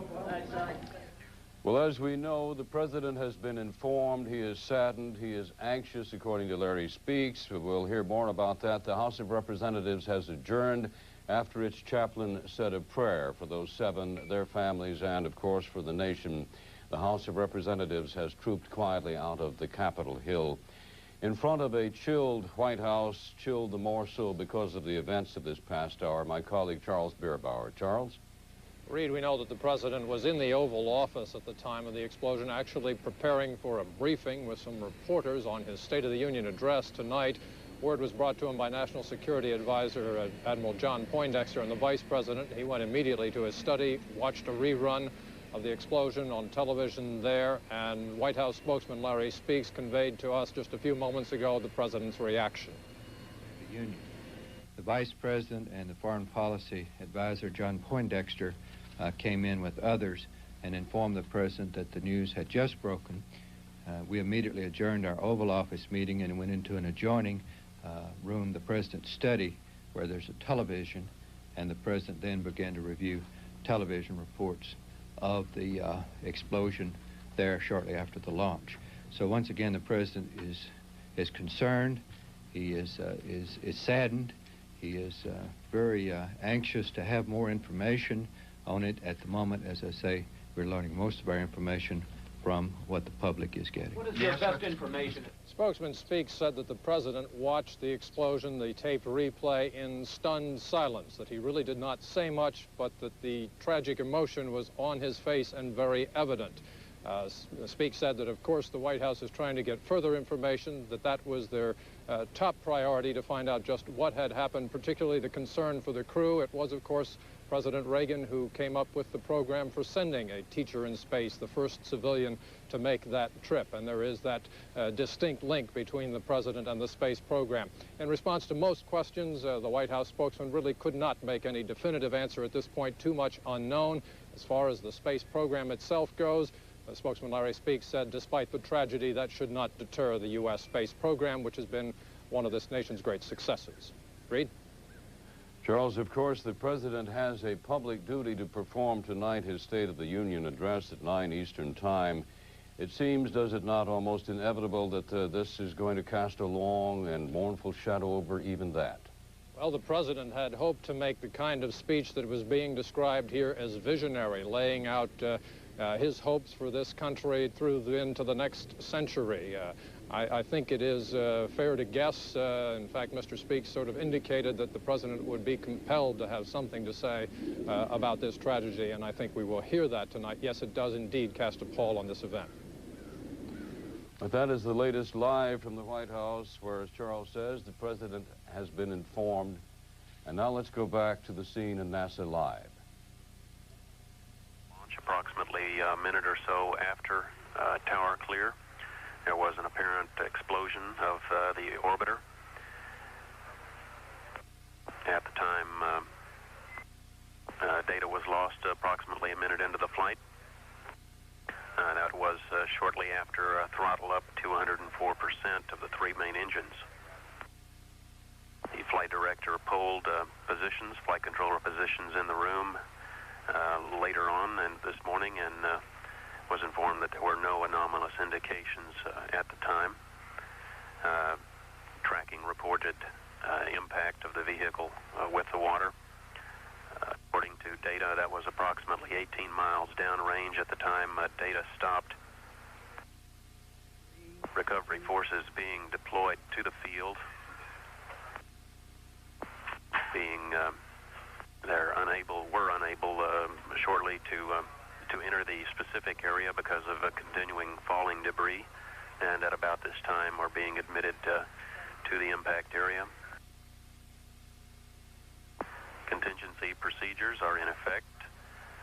Speaker 10: Well, as we know, the president has been informed. He is saddened. He is anxious, according to Larry Speaks. We'll hear more about that. The House of Representatives has adjourned after its chaplain said a prayer for those 7, their families, and, of course, for the nation. The House of Representatives has trooped quietly out of the Capitol Hill. In front of a chilled White House, chilled the more so because of the events of this past hour, my colleague Charles Bierbauer. Charles?
Speaker 4: Reed, we know that the president was in the Oval Office at the time of the explosion, actually preparing for a briefing with some reporters on his State of the Union address tonight. Word was brought to him by National Security Advisor Admiral John Poindexter and the Vice President. He went immediately to his study, watched a rerun of the explosion on television there, and White House spokesman Larry Speaks conveyed to us just a few moments ago the president's reaction.
Speaker 16: The Union. The Vice President and the Foreign Policy Advisor John Poindexter came in with others and informed the President that the news had just broken. We immediately adjourned our Oval Office meeting and went into an adjoining room, the President's study, where there's a television, and the President then began to review television reports of the explosion there shortly after the launch. So once again, the President is concerned, he is saddened, he is very anxious to have more information on it. At the moment, as I say, we're learning most of our information from what the public is getting.
Speaker 17: What is your best information?
Speaker 4: Spokesman Speaks said that the president watched the explosion, the taped replay, in stunned silence, that he really did not say much, but that the tragic emotion was on his face and very evident. Speaks said that, of course, the White House is trying to get further information, that was their top priority, to find out just what had happened, particularly the concern for the crew. It was, of course, President Reagan who came up with the program for sending a teacher in space, the first civilian to make that trip. And there is that distinct link between the president and the space program. In response to most questions, the White House spokesman really could not make any definitive answer at this point, too much unknown. As far as the space program itself goes, spokesman Larry Speaks said, despite the tragedy, that should not deter the U.S. space program, which has been one of this nation's great successes. Reed?
Speaker 10: Charles, of course, the president has a public duty to perform tonight his State of the Union address at 9 Eastern Time. It seems, does it not, almost inevitable that this is going to cast a long and mournful shadow over even that?
Speaker 4: Well, the president had hoped to make the kind of speech that was being described here as visionary, laying out his hopes for this country into the next century. I think it is fair to guess, in fact, Mr. Speaks sort of indicated that the president would be compelled to have something to say about this tragedy, and I think we will hear that tonight. Yes, it does indeed cast a pall on this event.
Speaker 10: But that is the latest live from the White House, where, as Charles says, the president has been informed. And now let's go back to the scene in NASA Live.
Speaker 1: Launch approximately a minute or so after tower clear. There was an apparent explosion of the orbiter. At the time, data was lost approximately a minute into the flight. That was shortly after throttle up to 104% of the 3 main engines. The flight director pulled positions, flight controller positions in the room later on and this morning, and was informed that there were no anomalous indications at the time. Tracking reported impact of the vehicle with the water. According to data, that was approximately 18 miles downrange at the time data stopped. Recovery forces being deployed to the field, were unable shortly to enter the specific area because of continuing falling debris, and at about this time are being admitted to the impact area. Contingency procedures are in effect,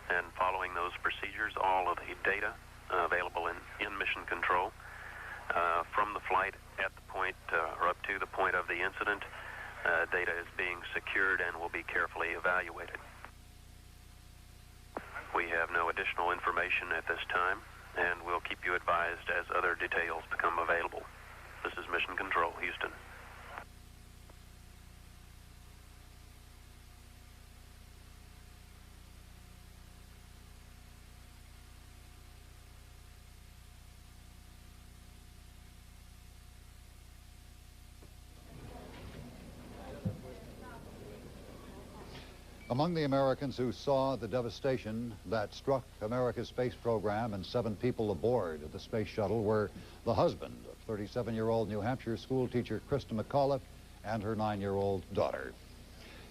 Speaker 1: and following those procedures, all of the data available in mission control from the flight at the point or up to the point of the incident, data is being secured and will be carefully evaluated. We have no additional information at this time, and we'll keep you advised as other details become available. This is Mission Control, Houston.
Speaker 11: Among the Americans who saw the devastation that struck America's space program and 7 people aboard the space shuttle were the husband of 37-year-old New Hampshire school teacher Christa McAuliffe and her 9-year-old daughter.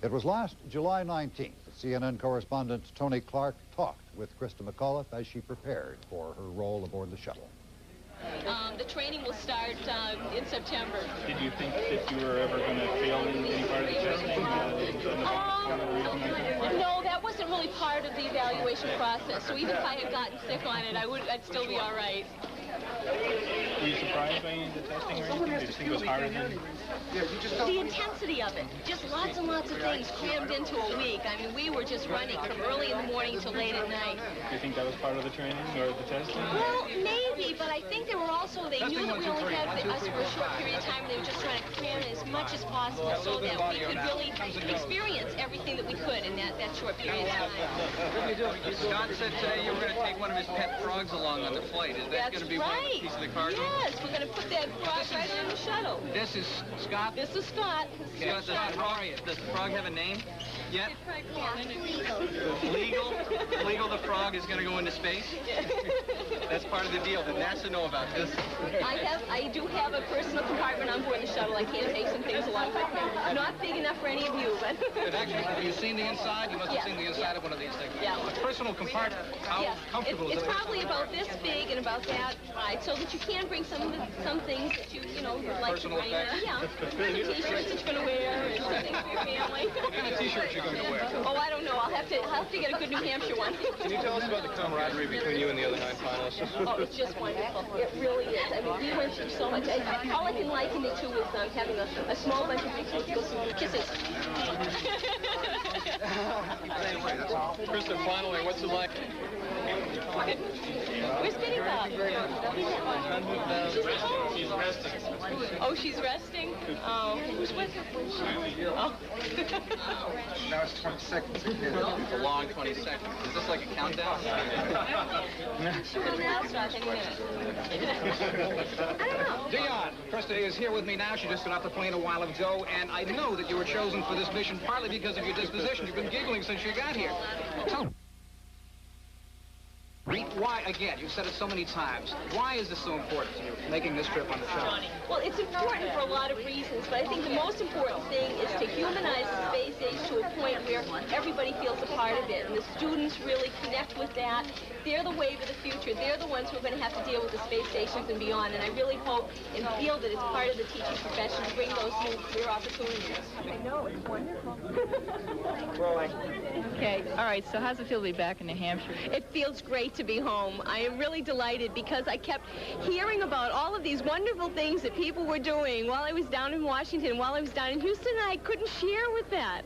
Speaker 11: It was last July 19th that CNN correspondent Tony Clark talked with Christa McAuliffe as she prepared for her role aboard the shuttle.
Speaker 15: The training will start in September.
Speaker 21: Did you think that you were ever going to fail in any part of the testing?
Speaker 15: No, that wasn't really part of the evaluation process. So even if I had gotten sick on it, I'd still be all right.
Speaker 21: Were you surprised by any of the testing or anything? Did you think it was harder than...
Speaker 15: The intensity of it. Just lots and lots of things crammed into a week. I mean, we were just running from early in the morning to late at night.
Speaker 21: Do you think that was part of the training or the testing?
Speaker 15: Well, maybe, but I think they were also, they knew that we only had us for a short period of time. They were just trying to cram as much as possible so that we could really experience everything that we could in that short period of time.
Speaker 22: Scott said today you were going to take one of his pet frogs along on the flight. Is that going to be one of the pieces of the cargo?
Speaker 15: Yes, we're going to put that frog right on the shuttle.
Speaker 22: This is Scott?
Speaker 15: This is Scott.
Speaker 22: Scott, does the frog have a name yet? Legal? Legal, the frog is going to go into space? That's part of the deal. Did NASA know about this?
Speaker 15: I do have a personal compartment on board the shuttle. I can't take some things along with me. Not big enough for any of you, but...
Speaker 22: But actually, have you seen the inside? You must have seen the inside of one of these things.
Speaker 15: Yeah.
Speaker 22: A personal compartment. How comfortable is it?
Speaker 15: It's probably about this big and about that wide, so that you can bring some things that you like
Speaker 22: personal
Speaker 15: to bring.
Speaker 22: effects?
Speaker 15: Yeah. The t-shirts that you're going to wear, and some things for your family.
Speaker 22: What kind of t-shirts you're going to wear?
Speaker 15: Oh, I don't know. I'll have to get a good New Hampshire one.
Speaker 22: Can you tell us about the camaraderie between you and the other 9 finalists?
Speaker 15: Oh, it's just wonderful. It really is. I mean, we went through so much. All I can liken it to is having a small bunch of kisses.
Speaker 22: Kristen, finally, what's it like?
Speaker 15: Where's Betty Bob?
Speaker 21: She's resting.
Speaker 15: Oh, she's resting? Oh, who's with her? Oh.
Speaker 22: Now it's 20 seconds. It's a long 20 seconds. Is this like a countdown?
Speaker 15: Well, now it's not any minute. I don't know.
Speaker 22: Dion, Krista is here with me now. She just got off the plane a while ago, and I know that you were chosen for this mission partly because of your disposition. You've been giggling since you got here. Why, again, you've said it so many times, why is this so important to you, making this trip on the shuttle?
Speaker 15: Well, it's important for a lot of reasons, but I think the most important thing is to humanize the space age to a point where everybody feels a part of it, and the students really connect with that. They're the wave of the future. They're the ones who are going to have to deal with the space stations and beyond, and I really hope and feel that it's part of the teaching profession to bring those new career opportunities. I know, it's wonderful.
Speaker 23: Okay, all right, so how's it feel to be back in New Hampshire?
Speaker 15: It feels great to be home. I am really delighted because I kept hearing about all of these wonderful things that people were doing while I was down in Washington, while I was down in Houston, and I couldn't share with that.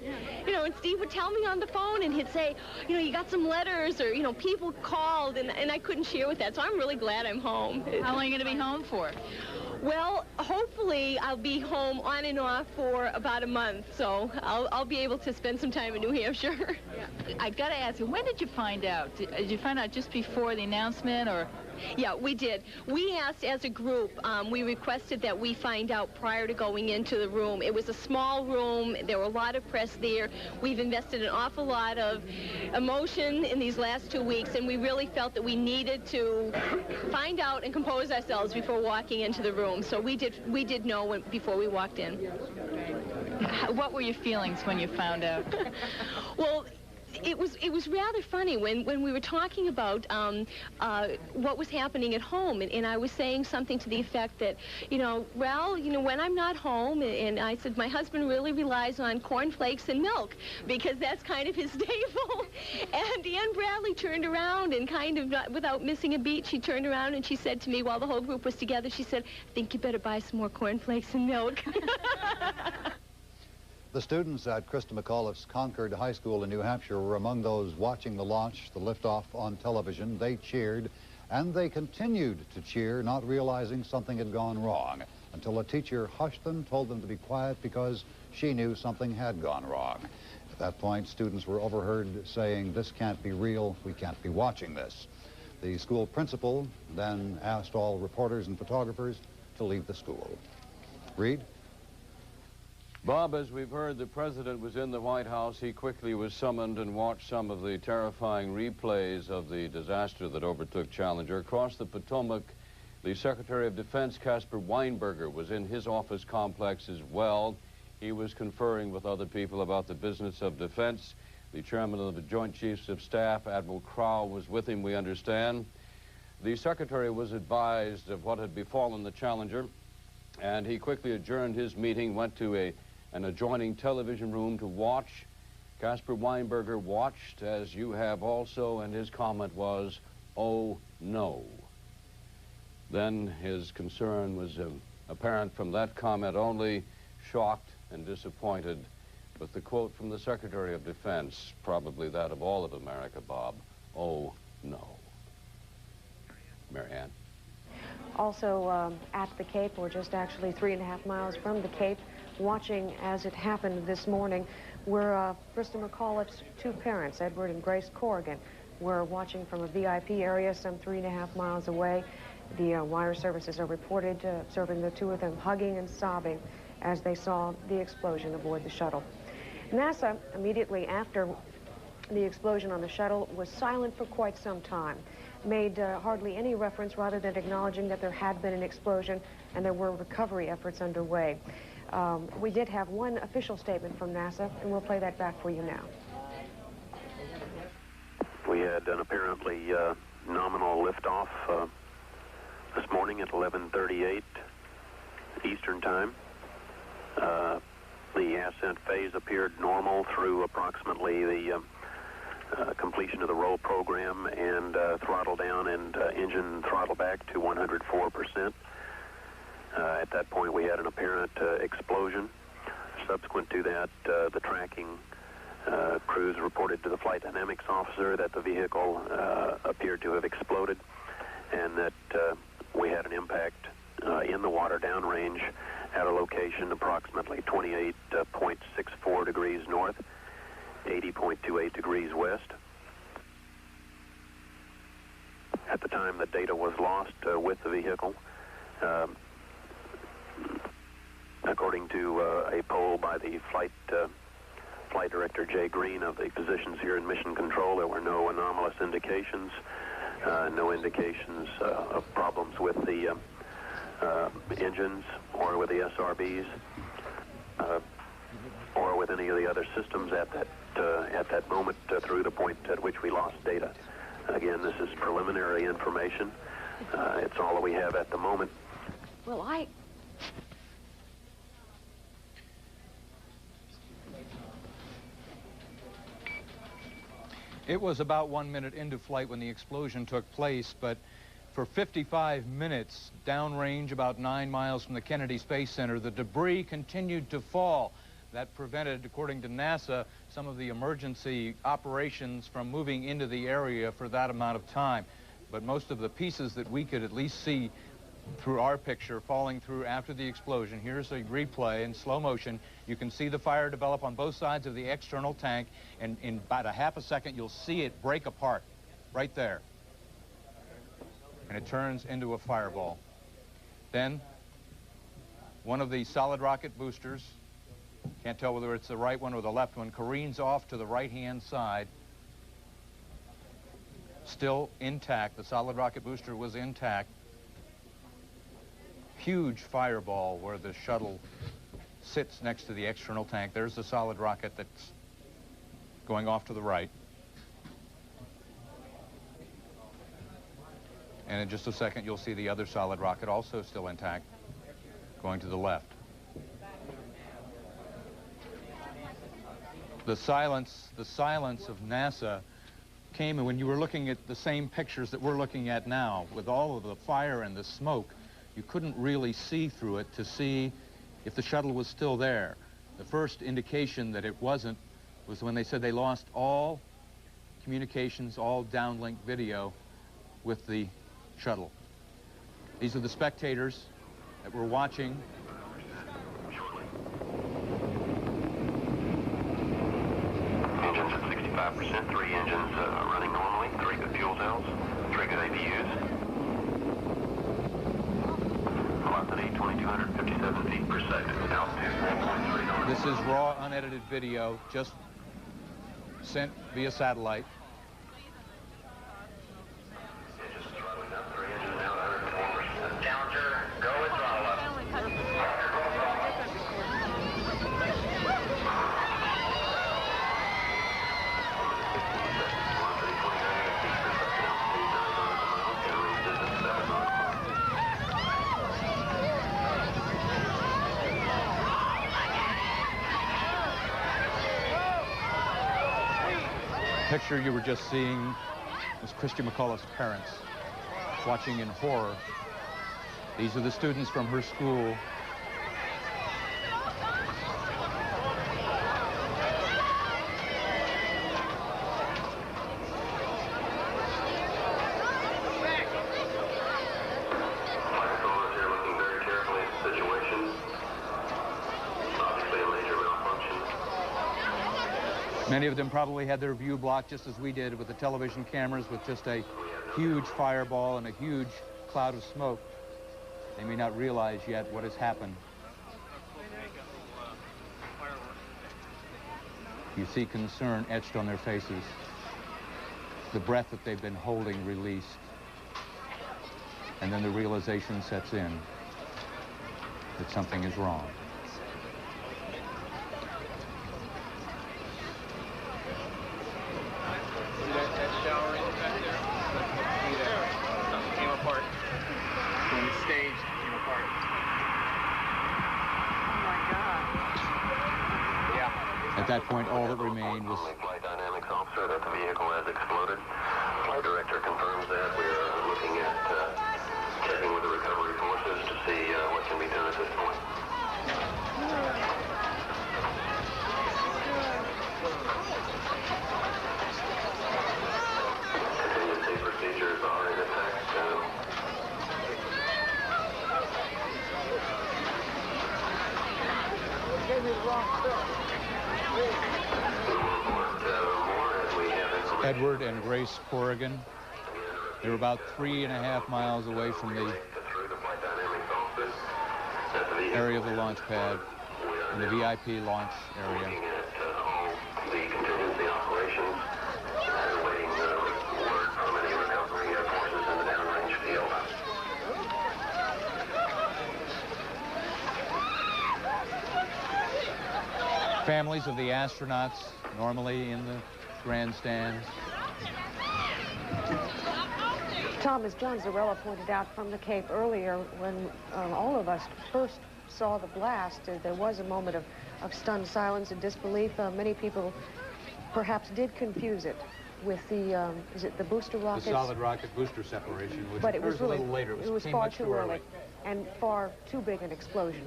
Speaker 15: And Steve would tell me on the phone, and he'd say, you got some letters, or, people called, and I couldn't share with that, so I'm really glad I'm home.
Speaker 23: How long are you going to be home for?
Speaker 15: Well, hopefully I'll be home on and off for about a month, so I'll be able to spend some time in New Hampshire.
Speaker 23: I've got to ask you, when did you find out? Did you find out just before the announcement, or?
Speaker 15: Yeah, we did. We asked as a group, we requested that we find out prior to going into the room. It was a small room. There were a lot of press there. We've invested an awful lot of emotion in these last 2 weeks, and we really felt that we needed to find out and compose ourselves before walking into the room. So we did know before we walked in.
Speaker 23: What were your feelings when you found out?
Speaker 15: Well, it was rather funny when we were talking about what was happening at home, and I was saying something to the effect that, well, when I'm not home, and I said my husband really relies on cornflakes and milk because that's kind of his staple. And Ann Bradley turned around and kind of, without missing a beat, she turned around and she said to me while the whole group was together, she said, I think you better buy some more cornflakes and milk.
Speaker 11: The students at Christa McAuliffe's Concord High School in New Hampshire were among those watching the launch, the liftoff on television. They cheered, and they continued to cheer, not realizing something had gone wrong, until a teacher hushed them, told them to be quiet because she knew something had gone wrong. At that point, students were overheard saying, "This can't be real, we can't be watching this." The school principal then asked all reporters and photographers to leave the school. Reed?
Speaker 10: Bob, as we've heard, the president was in the White House. He quickly was summoned and watched some of the terrifying replays of the disaster that overtook Challenger. Across the Potomac, the Secretary of Defense, Caspar Weinberger, was in his office complex as well. He was conferring with other people about the business of defense. The chairman of the Joint Chiefs of Staff, Admiral Crowe, was with him, we understand. The secretary was advised of what had befallen the Challenger, and he quickly adjourned his meeting, went to an adjoining television room to watch. Caspar Weinberger watched, as you have also, and his comment was, "Oh, no." Then his concern was apparent from that comment only, shocked and disappointed. But the quote from the Secretary of Defense, probably that of all of America, Bob, "Oh, no." Mary Ann.
Speaker 8: Also at the Cape, or just actually 3.5 miles from the Cape, watching as it happened this morning, were Christa McAuliffe's two parents, Edward and Grace Corrigan, were watching from a VIP area some 3.5 miles away. The wire services are reported observing the two of them hugging and sobbing as they saw the explosion aboard the shuttle. NASA, immediately after the explosion on the shuttle, was silent for quite some time, made hardly any reference rather than acknowledging that there had been an explosion and there were recovery efforts underway. We did have one official statement from NASA, and we'll play that back for you now.
Speaker 1: We had an apparently nominal liftoff this morning at 11:38 Eastern Time. The ascent phase appeared normal through approximately the completion of the roll program and throttle down and engine throttle back to 104%. At that point, we had an apparent explosion. Subsequent to that, the tracking crews reported to the flight dynamics officer that the vehicle appeared to have exploded and that we had an impact in the water downrange at a location approximately 28.64 degrees north, 80.28 degrees west. At the time the data was lost with the vehicle, according to a poll by the flight director, Jay Green, of the physicians here in Mission Control, there were no anomalous indications, no indications of problems with the engines or with the SRBs or with any of the other systems at that moment through the point at which we lost data. Again, this is preliminary information. It's all that we have at the moment.
Speaker 8: Well,
Speaker 6: It was about 1 minute into flight when the explosion took place, but for 55 minutes, downrange about 9 miles from the Kennedy Space Center, the debris continued to fall. That prevented, according to NASA, some of the emergency operations from moving into the area for that amount of time. But most of the pieces that we could at least see through our picture falling through after the explosion. Here's a replay in slow motion. You can see the fire develop on both sides of the external tank, and in about a half a second, you'll see it break apart right there. And it turns into a fireball. Then, one of the solid rocket boosters, can't tell whether it's the right one or the left one, careens off to the right-hand side. Still intact. The solid rocket booster was intact. Huge fireball where the shuttle sits next to the external tank. There's the solid rocket that's going off to the right. And in just a second, you'll see the other solid rocket also still intact, going to the left. The silence of NASA came when you were looking at the same pictures that we're looking at now. With all of the fire and the smoke, you couldn't really see through it to see if the shuttle was still there. The first indication that it wasn't was when they said they lost all communications, all downlink video with the shuttle. These are the spectators that were watching.
Speaker 1: Engines at 65%, 3 engines running normally, 3 good fuel cells, 3 good APUs. Velocity 2,257 feet per second, altitude 1.3 knots.
Speaker 6: This is raw, unedited video, just sent via satellite.
Speaker 1: Engines throttling up, 3 engines now at 104%. Challenger, go and throttle up.
Speaker 6: The picture you were just seeing was Christa McAuliffe's parents watching in horror. These are the students from her school.
Speaker 1: Flight here looking very carefully at the situation. Obviously a major malfunction.
Speaker 6: Many of them probably had their view blocked just as we did with the television cameras, with just a huge fireball and a huge cloud of smoke. They may not realize yet what has happened. You see concern etched on their faces. The breath that they've been holding released. And then the realization sets in that something is wrong. At that point, all that remained was...
Speaker 1: Flight dynamics officer that the vehicle has exploded. Flight director confirms that. We are looking at checking with the recovery forces to see what can be done at this point. Contingency procedures are in effect.
Speaker 5: Gave me the wrong stuff.
Speaker 6: Edward and Grace Corrigan. They were about 3.5 miles away from the area of the launch pad in the VIP launch area.
Speaker 1: The contingency operations and waiting word from any recovery forces in the downrange field.
Speaker 6: Families of the astronauts normally in the grandstands.
Speaker 8: Tom, as John Zarrella pointed out from the Cape earlier, when all of us first saw the blast, there was a moment of stunned silence and disbelief. Many people perhaps did confuse it with the, is it the booster rockets?
Speaker 6: The solid rocket booster separation, which
Speaker 8: but it was really,
Speaker 6: a little later.
Speaker 8: It was far too early and far too big an explosion.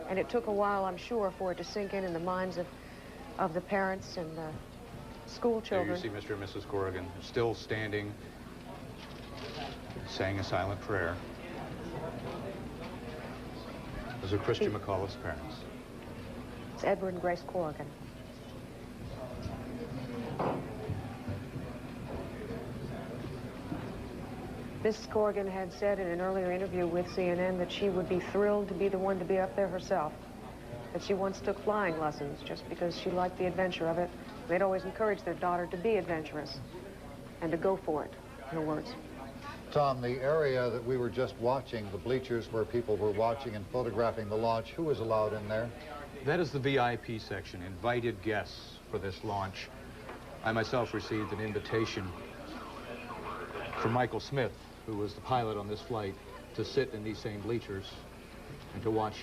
Speaker 8: And it took a while, I'm sure, for it to sink in the minds of the parents and the school children.
Speaker 6: There you see Mr. and Mrs. Corrigan still standing, saying a silent prayer. Those are Christa McAuliffe's parents.
Speaker 8: It's Edward and Grace Corrigan. Mrs. Corrigan had said in an earlier interview with CNN that she would be thrilled to be the one to be up there herself. That she once took flying lessons just because she liked the adventure of it. They'd always encouraged their daughter to be adventurous and to go for it, in her words.
Speaker 11: Tom, the area that we were just watching, the bleachers where people were watching and photographing the launch, who was allowed in there?
Speaker 6: That is the VIP section, invited guests for this launch. I myself received an invitation from Michael Smith, who was the pilot on this flight, to sit in these same bleachers and to watch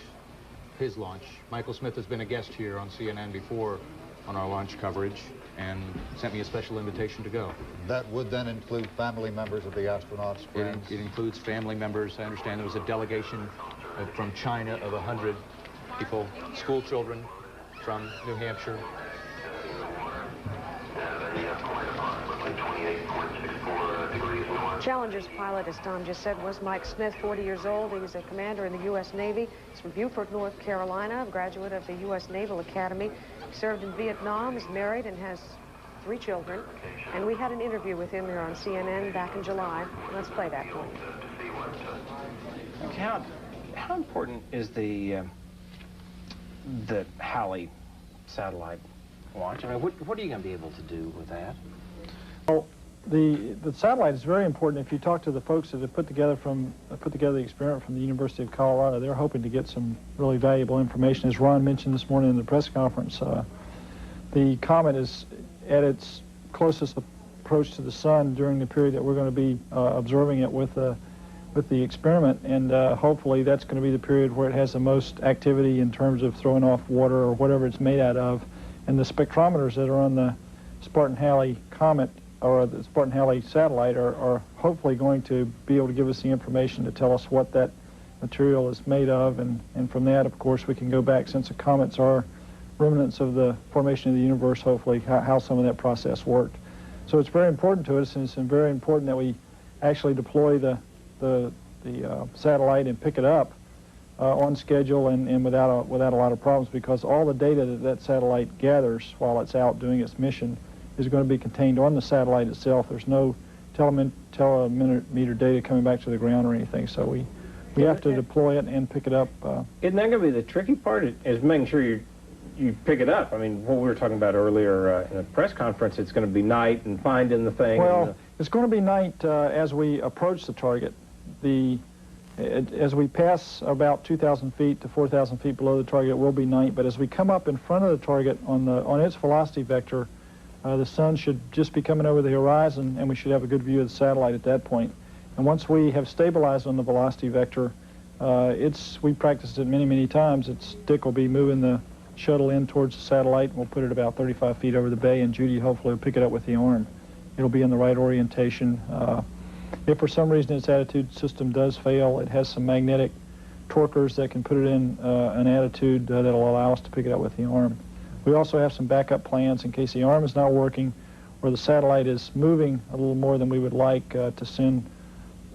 Speaker 6: his launch. Michael Smith has been a guest here on CNN before on our launch coverage and sent me a special invitation to go.
Speaker 11: That would then include family members of the astronauts, friends?
Speaker 6: It includes family members. I understand there was a delegation from China of 100 people, school children from New Hampshire.
Speaker 8: Challenger's pilot, as Tom just said, was Mike Smith, 40 years old. He was a commander in the U.S. Navy. He's from Beaufort, North Carolina, a graduate of the U.S. Naval Academy. He served in Vietnam, is married, and has 3 children. And we had an interview with him here on CNN back in July. Let's play that for you.
Speaker 7: How important is the Halley satellite launch? I mean, what are you going to be able to do with that?
Speaker 21: Well, the satellite is very important. If you talk to the folks that have put together the experiment from the University of Colorado, they're hoping to get some really valuable information. As Ron mentioned this morning in the press conference, the comet is at its closest approach to the sun during the period that we're going to be observing it with the experiment, and hopefully that's going to be the period where it has the most activity in terms of throwing off water or whatever it's made out of. And the spectrometers that are on the Spartan-Halley comet or the Spartan-Halley satellite are hopefully going to be able to give us the information to tell us what that material is made of, and from that, of course, we can go back, since the comets are remnants of the formation of the universe, hopefully how some of that process worked. So it's very important to us, and it's very important that we actually deploy the satellite and pick it up on schedule and without a lot of problems, because all the data that satellite gathers while it's out doing its mission is going to be contained on the satellite itself. There's no telemeter data coming back to the ground or anything, so we have to deploy it and pick it up.
Speaker 7: Isn't that going to be the tricky part, is making sure you pick it up? I mean, what we were talking about earlier in a press conference, it's going to be night and finding the thing.
Speaker 21: Well, it's going to be night as we approach the target. As we pass about 2,000 feet to 4,000 feet below the target, it will be night, but as we come up in front of the target on its velocity vector, the sun should just be coming over the horizon, and we should have a good view of the satellite at that point. And once we have stabilized on the velocity vector, we practiced it many, many times. Dick will be moving the shuttle in towards the satellite, and we'll put it about 35 feet over the bay, and Judy hopefully will pick it up with the arm. It'll be in the right orientation. If for some reason its attitude system does fail, it has some magnetic torquers that can put it in an attitude that'll allow us to pick it up with the arm. We also have some backup plans in case the arm is not working or the satellite is moving a little more than we would like to send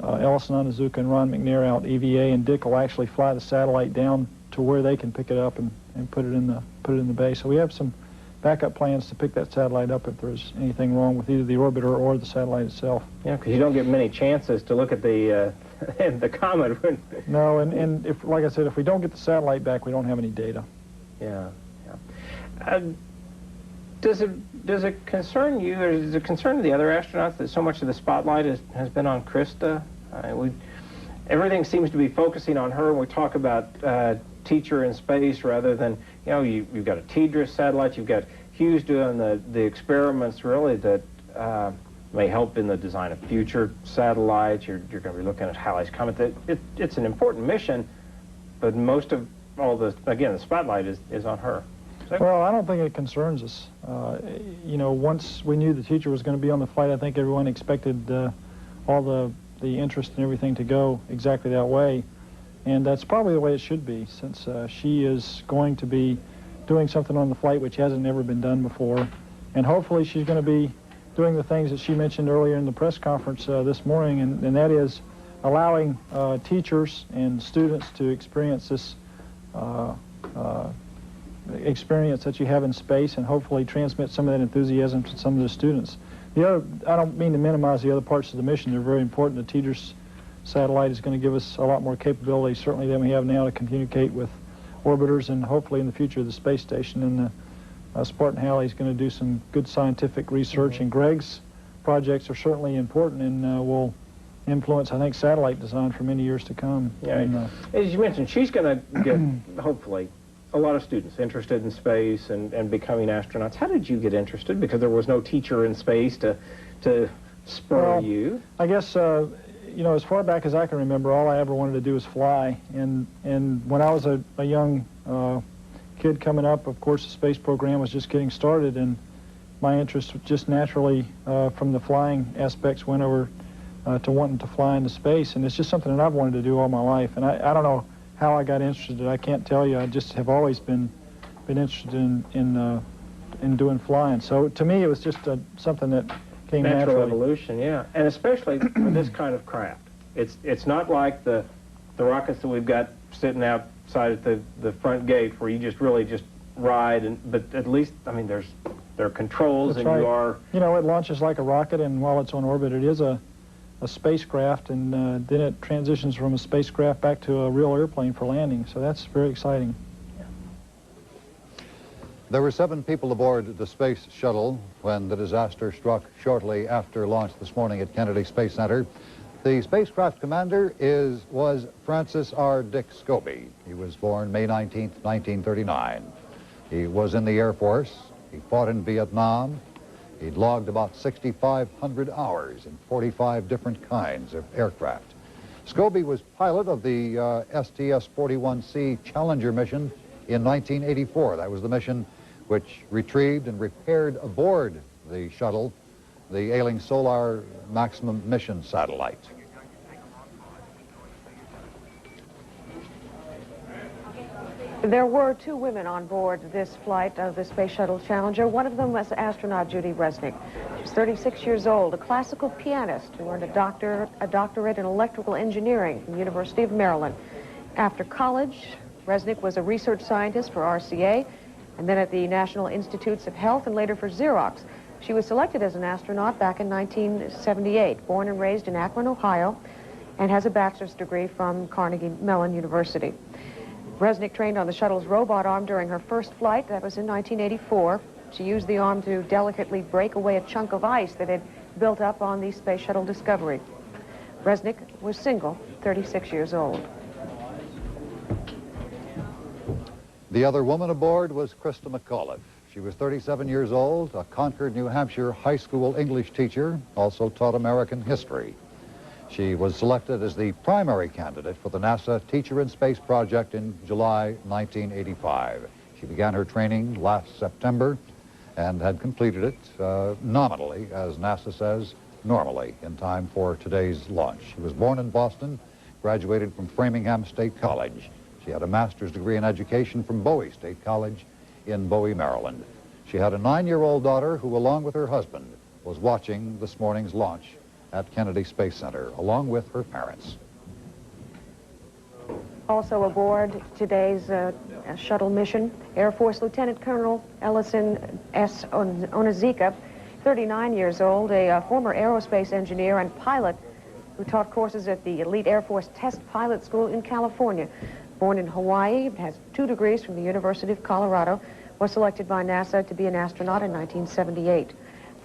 Speaker 21: Ellison Onizuka and Ron McNair out EVA, and Dick will actually fly the satellite down to where they can pick it up and put it in the bay. So we have some backup plans to pick that satellite up if there's anything wrong with either the orbiter or the satellite itself.
Speaker 7: Yeah, because you don't get many chances to look at the the comet.
Speaker 21: No, and if, like I said, if we don't get the satellite back, we don't have any data.
Speaker 7: Yeah, yeah. Does it concern you, or does it concern the other astronauts that so much of the spotlight has been on Christa? Everything seems to be focusing on her, and we talk about teacher in space rather than, you've got a TDRS satellite, you've got Hughes doing the experiments really that may help in the design of future satellites. You're going to be looking at Halley's Comet. It's an important mission, but most of all the spotlight is on her.
Speaker 21: Well, I don't think it concerns us. Once we knew the teacher was going to be on the flight, I think everyone expected all the interest and everything to go exactly that way. And that's probably the way it should be, since she is going to be doing something on the flight which hasn't ever been done before. And hopefully she's going to be doing the things that she mentioned earlier in the press conference this morning, and that is allowing teachers and students to experience this experience that you have in space, and hopefully transmit some of that enthusiasm to some of the students. I don't mean to minimize the other parts of the mission. They're very important. The TDRS satellite is going to give us a lot more capability, certainly, than we have now to communicate with orbiters, and hopefully in the future the space station. And the Spartan-Halley is going to do some good scientific research, and Greg's projects are certainly important and will influence, I think, satellite design for many years to come.
Speaker 7: Yeah, as you mentioned, she's going to get, hopefully, a lot of students interested in space and becoming astronauts. How did you get interested? Because there was no teacher in space to spur you.
Speaker 21: I guess you know, as far back as I can remember, all I ever wanted to do was fly. And when I was a young kid coming up, of course, the space program was just getting started, and my interest just naturally from the flying aspects went over to wanting to fly into space. And it's just something that I've wanted to do all my life. And I don't know how I got interested. I can't tell you. I just have always been interested in doing flying. So to me, it was just something that came
Speaker 7: natural
Speaker 21: naturally.
Speaker 7: evolution, yeah, and especially for this kind of craft. It's not like the rockets that we've got sitting outside at the front gate where you just really just ride. But at least, I mean, there are controls.
Speaker 21: That's
Speaker 7: and
Speaker 21: right.
Speaker 7: you are.
Speaker 21: You know, it launches like a rocket, and while it's on orbit, it is a spacecraft, and then it transitions from a spacecraft back to a real airplane for landing. So that's very exciting.
Speaker 11: There were 7 people aboard the Space Shuttle when the disaster struck shortly after launch this morning at Kennedy Space Center. The spacecraft commander was Francis R. Dick Scobie. He was born May 19th, 1939. He was in the Air Force. He fought in Vietnam. He'd logged about 6,500 hours in 45 different kinds of aircraft. Scobie was pilot of the STS-41C Challenger mission in 1984. That was the mission which retrieved and repaired aboard the shuttle the ailing Solar Maximum Mission satellite.
Speaker 8: There were 2 women on board this flight of the Space Shuttle Challenger. One of them was astronaut Judy Resnick. She's 36 years old, a classical pianist who earned a doctorate in electrical engineering from the University of Maryland. After college, Resnick was a research scientist for RCA, and then at the National Institutes of Health, and later for Xerox. She was selected as an astronaut back in 1978, born and raised in Akron, Ohio, and has a bachelor's degree from Carnegie Mellon University. Resnick trained on the shuttle's robot arm during her first flight. That was in 1984. She used the arm to delicately break away a chunk of ice that had built up on the Space Shuttle Discovery. Resnick was single, 36 years old.
Speaker 11: The other woman aboard was Christa McAuliffe. She was 37 years old, a Concord, New Hampshire high school English teacher, also taught American history. She was selected as the primary candidate for the NASA Teacher in Space project in July 1985. She began her training last September and had completed it nominally, as NASA says, normally, in time for today's launch. She was born in Boston, graduated from Framingham State College. She had a master's degree in education from Bowie State College in Bowie, Maryland. She had a 9-year-old daughter who, along with her husband, was watching this morning's launch at Kennedy Space Center, along with her parents.
Speaker 8: Also aboard today's shuttle mission, Air Force Lieutenant Colonel Ellison S. Onizika, 39 years old, a former aerospace engineer and pilot who taught courses at the Elite Air Force Test Pilot School in California. Born in Hawaii, has 2 degrees from the University of Colorado, was selected by NASA to be an astronaut in 1978.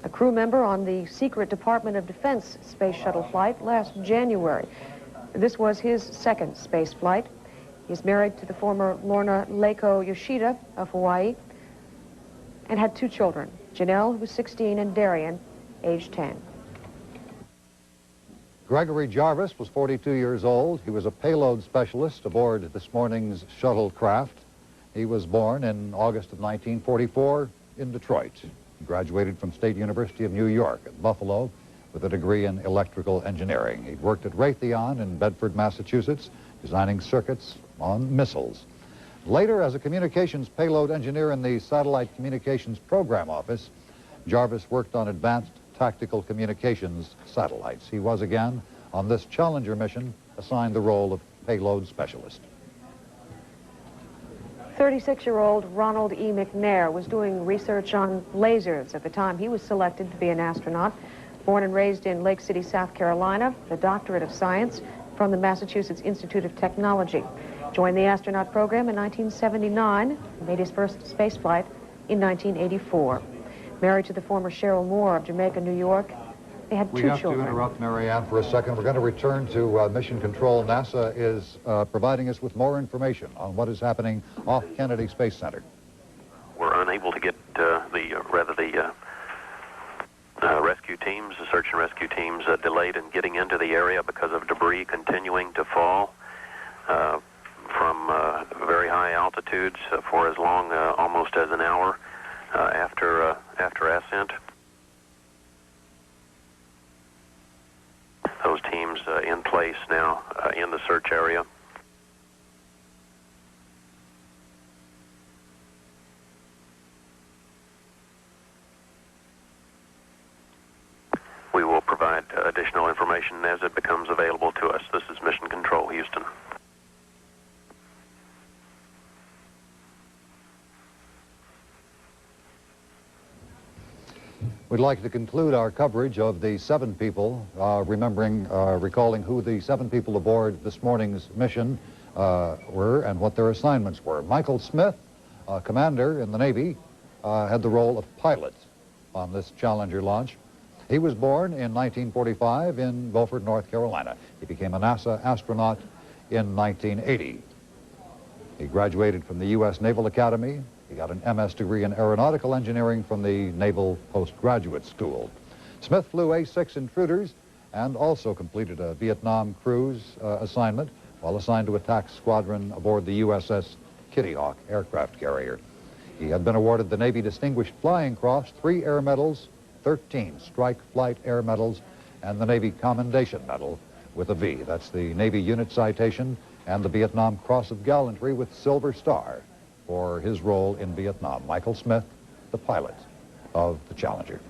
Speaker 8: A crew member on the secret Department of Defense space shuttle flight last January. This was his 2nd space flight. He's married to the former Lorna Leiko Yoshida of Hawaii and had 2 children, Janelle, who was 16, and Darian, age 10.
Speaker 11: Gregory Jarvis was 42 years old. He was a payload specialist aboard this morning's shuttle craft. He was born in August of 1944 in Detroit. He graduated from State University of New York at Buffalo with a degree in electrical engineering. He'd worked at Raytheon in Bedford, Massachusetts, designing circuits on missiles. Later, as a communications payload engineer in the Satellite Communications Program Office, Jarvis worked on advanced tactical communications satellites. He was again, on this Challenger mission, assigned the role of payload specialist.
Speaker 8: 36-year-old Ronald E. McNair was doing research on lasers at the time he was selected to be an astronaut. Born and raised in Lake City, South Carolina, a doctorate of science from the Massachusetts Institute of Technology. Joined the astronaut program in 1979, made his first space flight in 1984. Married to the former Cheryl Moore of Jamaica, New York. They had 2 children.
Speaker 11: We have to interrupt Marianne for a second. We're going to return to Mission Control. NASA is providing us with more information on what is happening off Kennedy Space Center.
Speaker 1: We're unable to get the rescue teams, the search and rescue teams, delayed in getting into the area because of debris continuing to fall from very high altitudes for as long almost as an hour after ascent. Those teams in place now in the search area. We will provide additional information as it becomes available to us. This is Mission Control, Houston.
Speaker 11: We'd like to conclude our coverage of the 7 people, recalling who the 7 people aboard this morning's mission were and what their assignments were. Michael Smith, commander in the Navy, had the role of pilot on this Challenger launch. He was born in 1945 in Beaufort, North Carolina. He became a NASA astronaut in 1980. He graduated from the U.S. Naval Academy. He got an MS degree in aeronautical engineering from the Naval Postgraduate School. Smith flew A-6 intruders and also completed a Vietnam cruise assignment while assigned to attack squadron aboard the USS Kitty Hawk aircraft carrier. He had been awarded the Navy Distinguished Flying Cross, 3 Air Medals, 13 Strike Flight Air Medals, and the Navy Commendation Medal with a V. That's the Navy Unit Citation and the Vietnam Cross of Gallantry with Silver Star for his role in Vietnam. Michael Smith, the pilot of the Challenger.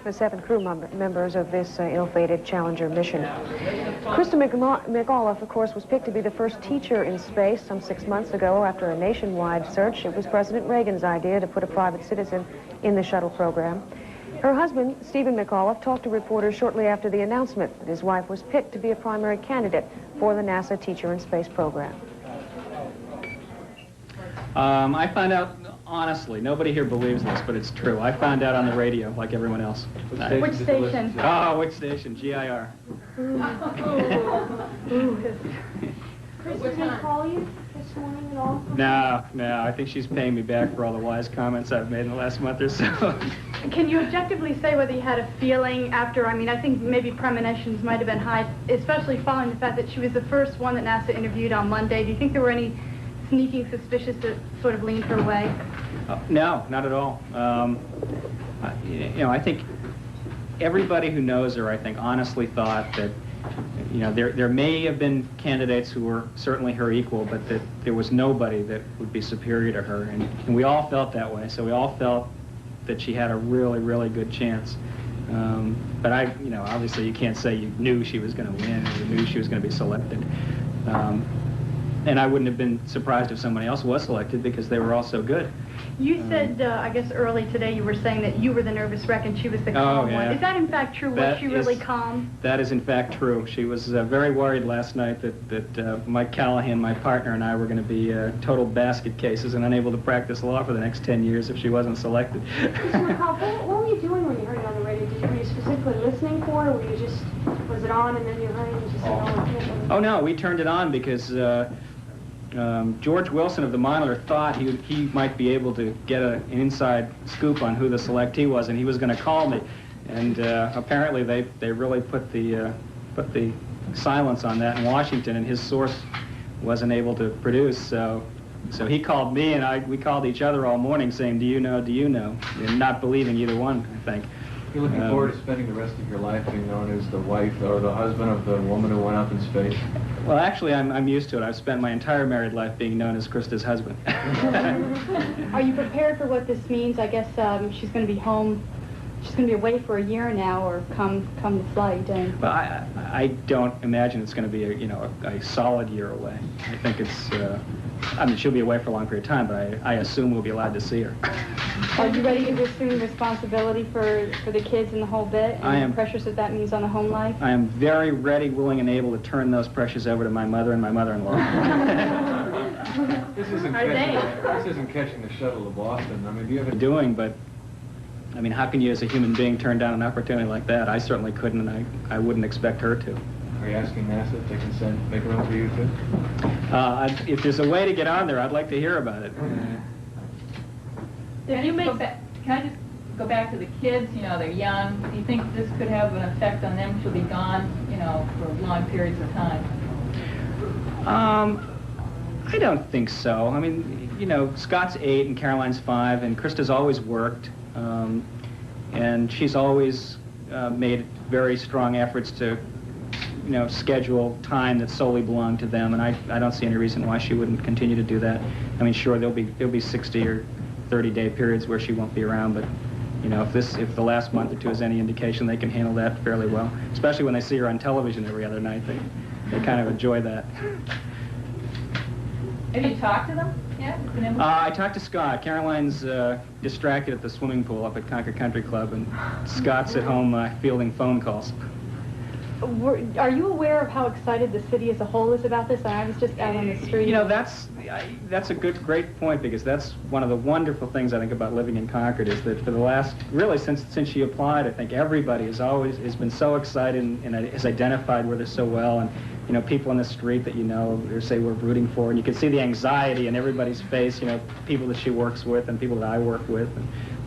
Speaker 8: The 7 crew members of this ill-fated Challenger mission. Christa McAuliffe, of course, was picked to be the first teacher in space some 6 months ago after a nationwide search. It was President Reagan's idea to put a private citizen in the shuttle program. Her husband, Stephen McAuliffe, talked to reporters shortly after the announcement that his wife was picked to be a primary candidate for the NASA Teacher in Space program.
Speaker 12: I found out, honestly, nobody here believes this, but it's true. I found out on the radio, like everyone else.
Speaker 23: Which station?
Speaker 12: Oh, which station? GIR.
Speaker 18: Chris, did he call you this morning at all?
Speaker 12: No, I think she's paying me back for all the wise comments I've made in the last month or so.
Speaker 18: Can you objectively say whether you had a feeling after, I think maybe premonitions might have been high, especially following the fact that she was the first one that NASA interviewed on Monday. Do you think there were any sneaking suspicious that sort of leaned her way?
Speaker 12: No, not at all. I think everybody who knows her, honestly thought that, there may have been candidates who were certainly her equal, but that there was nobody that would be superior to her. And we all felt that way, so we all felt that she had a really, really good chance. But obviously you can't say you knew she was going to win or you knew she was going to be selected. And I wouldn't have been surprised if somebody else was selected because they were all so good.
Speaker 18: You said, I guess early today, you were saying that you were the nervous wreck and she was the calm one. Is that in fact true? Was she really calm?
Speaker 12: That is in fact true. She was very worried last night that Mike Callahan, my partner, and I were going to be total basket cases and unable to practice law for the next 10 years if she wasn't selected.
Speaker 18: Mr. McAuliffe, what were you doing when you heard it on the radio? Were you specifically listening for it, or were you just, was it on and then you heard it and you just said, oh, I can't?
Speaker 12: Oh no, we turned it on because George Wilson of the Monitor thought he might be able to get an inside scoop on who the selectee was, and he was going to call me. And apparently they really put the silence on that in Washington, and his source wasn't able to produce. So he called me, and we called each other all morning saying, do you know, and not believing either one, I think.
Speaker 19: You're looking forward to spending the rest of your life being known as the wife or the husband of the woman who went up in space?
Speaker 12: Well, actually, I'm used to it. I've spent my entire married life being known as Christa's husband.
Speaker 18: Are you prepared for what this means? I guess she's going to be home. She's going to be away for a year now, or come the flight. And
Speaker 12: well, I don't imagine it's going to be a solid year away. I think it's. She'll be away for a long period of time, but I assume we'll be allowed to see her.
Speaker 18: Are you ready to assume responsibility for the kids and the whole bit, and the pressures that means on the home life?
Speaker 12: I am very ready, willing, and able to turn those pressures over to my mother and my mother-in-law.
Speaker 19: This isn't catching the shuttle to Boston. Do you have
Speaker 12: doing, but how can you as a human being turn down an opportunity like that? I certainly couldn't, and I wouldn't expect her to.
Speaker 19: Are you asking NASA if they can make room for you too?
Speaker 12: If there's a way to get on there, I'd like to hear about it.
Speaker 23: Can I just go back to the kids? You know, they're young. Do you think this could have an effect on them? She'll be gone, you know, for long periods of time.
Speaker 12: I don't think so. I mean, you know, Scott's 8 and Caroline's 5, and Christa's always worked, and she's always made very strong efforts to, you know, schedule time that solely belonged to them, and I don't see any reason why she wouldn't continue to do that. I mean, sure, there'll be 60 or 30-day periods where she won't be around, but you know, if the last month or two is any indication, they can handle that fairly well. Especially when they see her on television every other night, they kind of enjoy that.
Speaker 23: Have you talked to them yet?
Speaker 12: I talked to Scott. Caroline's distracted at the swimming pool up at Concord Country Club, and Scott's at home fielding phone calls.
Speaker 18: Are you aware of how excited the city as a whole is about this? I was just out on the street.
Speaker 12: You know, that's a great point, because that's one of the wonderful things I think about living in Concord, is that for the last, really since she applied, I think everybody has been so excited and has identified with her so well, and you know, people in the street that you know, or say we're rooting for, and you can see the anxiety in everybody's face, you know, people that she works with and people that I work with,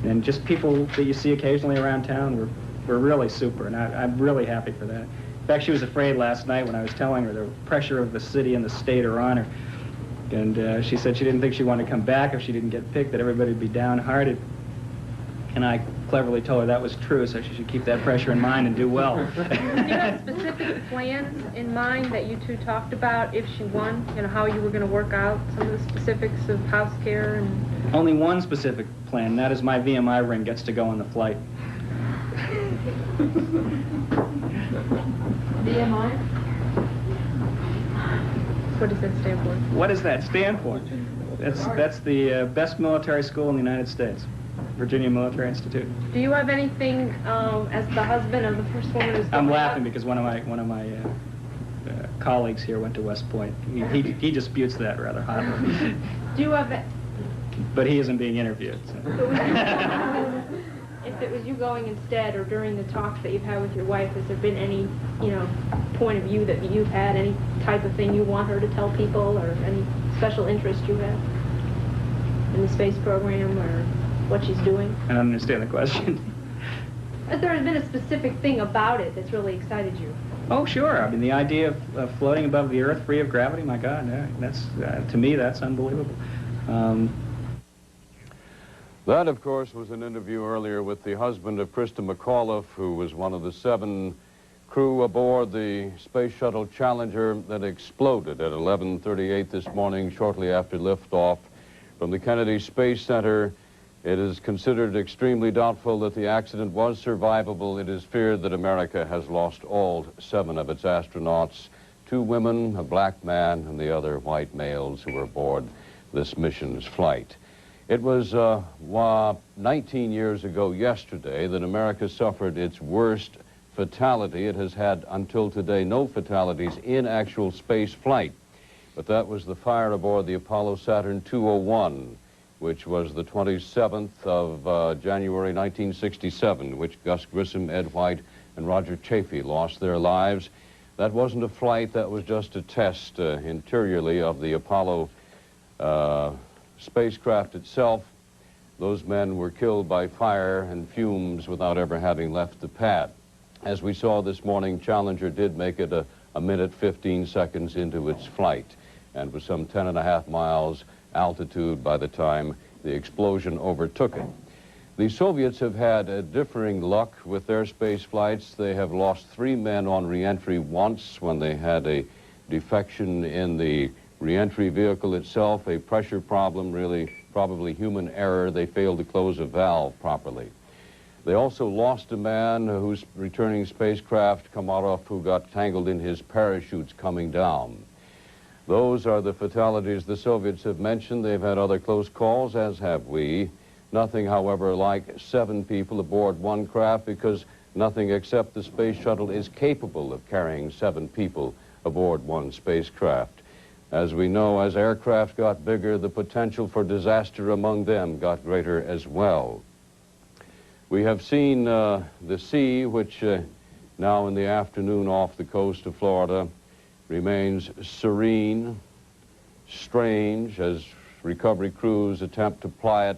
Speaker 12: and just people that you see occasionally around town. We're really super, and I'm really happy for that. In fact, she was afraid last night when I was telling her the pressure of the city and the state are on her. And she said she didn't think she'd want to come back if she didn't get picked, that everybody would be downhearted. And I cleverly told her that was true, so she should keep that pressure in mind and do well.
Speaker 8: Do you have specific plans in mind that you two talked about if she won? You know, how you were going to work out some of the specifics of house care and...
Speaker 12: Only one specific plan, and that is my VMI ring gets to go on the flight.
Speaker 8: VMI? What does that stand for?
Speaker 12: What does that stand for? That's the best military school in the United States, Virginia Military Institute.
Speaker 8: Do you have anything as the husband of the first woman who's...
Speaker 12: I'm laughing because one of my colleagues here went to West Point. He disputes that rather hotly.
Speaker 8: Do you have...
Speaker 12: But he isn't being interviewed. So.
Speaker 8: If it was you going instead, or during the talks that you've had with your wife, has there been any, you know, point of view that you've had, any type of thing you want her to tell people, or any special interest you have in the space program or what she's doing?
Speaker 12: I don't understand the question.
Speaker 8: Has there been a specific thing about it that's really excited you?
Speaker 12: Oh, sure. I mean, the idea of floating above the Earth free of gravity, my God, that's to me, that's unbelievable.
Speaker 10: That, of course, was an interview earlier with the husband of Christa McAuliffe, who was one of the 7 crew aboard the Space Shuttle Challenger that exploded at 11:38 this morning, shortly after liftoff from the Kennedy Space Center. It is considered extremely doubtful that the accident was survivable. It is feared that America has lost all 7 of its astronauts, 2 women, a black man, and the other white males who were aboard this mission's flight. It was 19 years ago yesterday that America suffered its worst fatality. It has had until today no fatalities in actual space flight, but that was the fire aboard the Apollo Saturn 201, which was the 27th of January 1967, which Gus Grissom, Ed White, and Roger Chaffee lost their lives. That wasn't a flight, that was just a test interiorly of the Apollo spacecraft itself. Those men were killed by fire and fumes without ever having left the pad. As we saw this morning, Challenger did make it a minute 15 seconds into its flight and was some 10.5 miles altitude by the time the explosion overtook it. The Soviets have had differing luck with their space flights. They have lost 3 men on re-entry once when they had a defection in the re-entry vehicle itself, a pressure problem, really probably human error. They failed to close a valve properly. They also lost a man whose returning spacecraft, Komarov, who got tangled in his parachutes coming down. Those are the fatalities the Soviets have mentioned. They've had other close calls, as have we. Nothing, however, like 7 people aboard one craft, because nothing except the space shuttle is capable of carrying 7 people aboard one spacecraft. As we know, as aircraft got bigger, the potential for disaster among them got greater as well. We have seen the sea, which now in the afternoon off the coast of Florida, remains serene, strange as recovery crews attempt to ply it.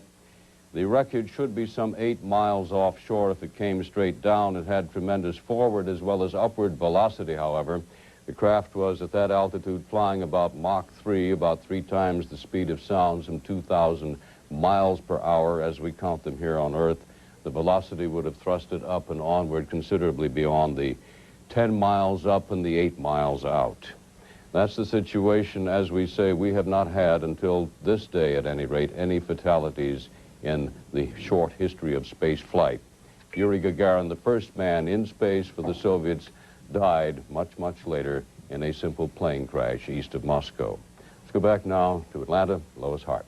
Speaker 10: The wreckage should be some 8 miles offshore if it came straight down. It had tremendous forward as well as upward velocity, however. The craft was at that altitude flying about Mach 3, about 3 times the speed of sound, some 2,000 miles per hour as we count them here on Earth. The velocity would have thrust it up and onward considerably beyond the 10 miles up and the 8 miles out. That's the situation. As we say, we have not had, until this day at any rate, any fatalities in the short history of space flight. Yuri Gagarin, the first man in space for the Soviets, died much, much later in a simple plane crash east of Moscow. Let's go back now to Atlanta. Lois Hart.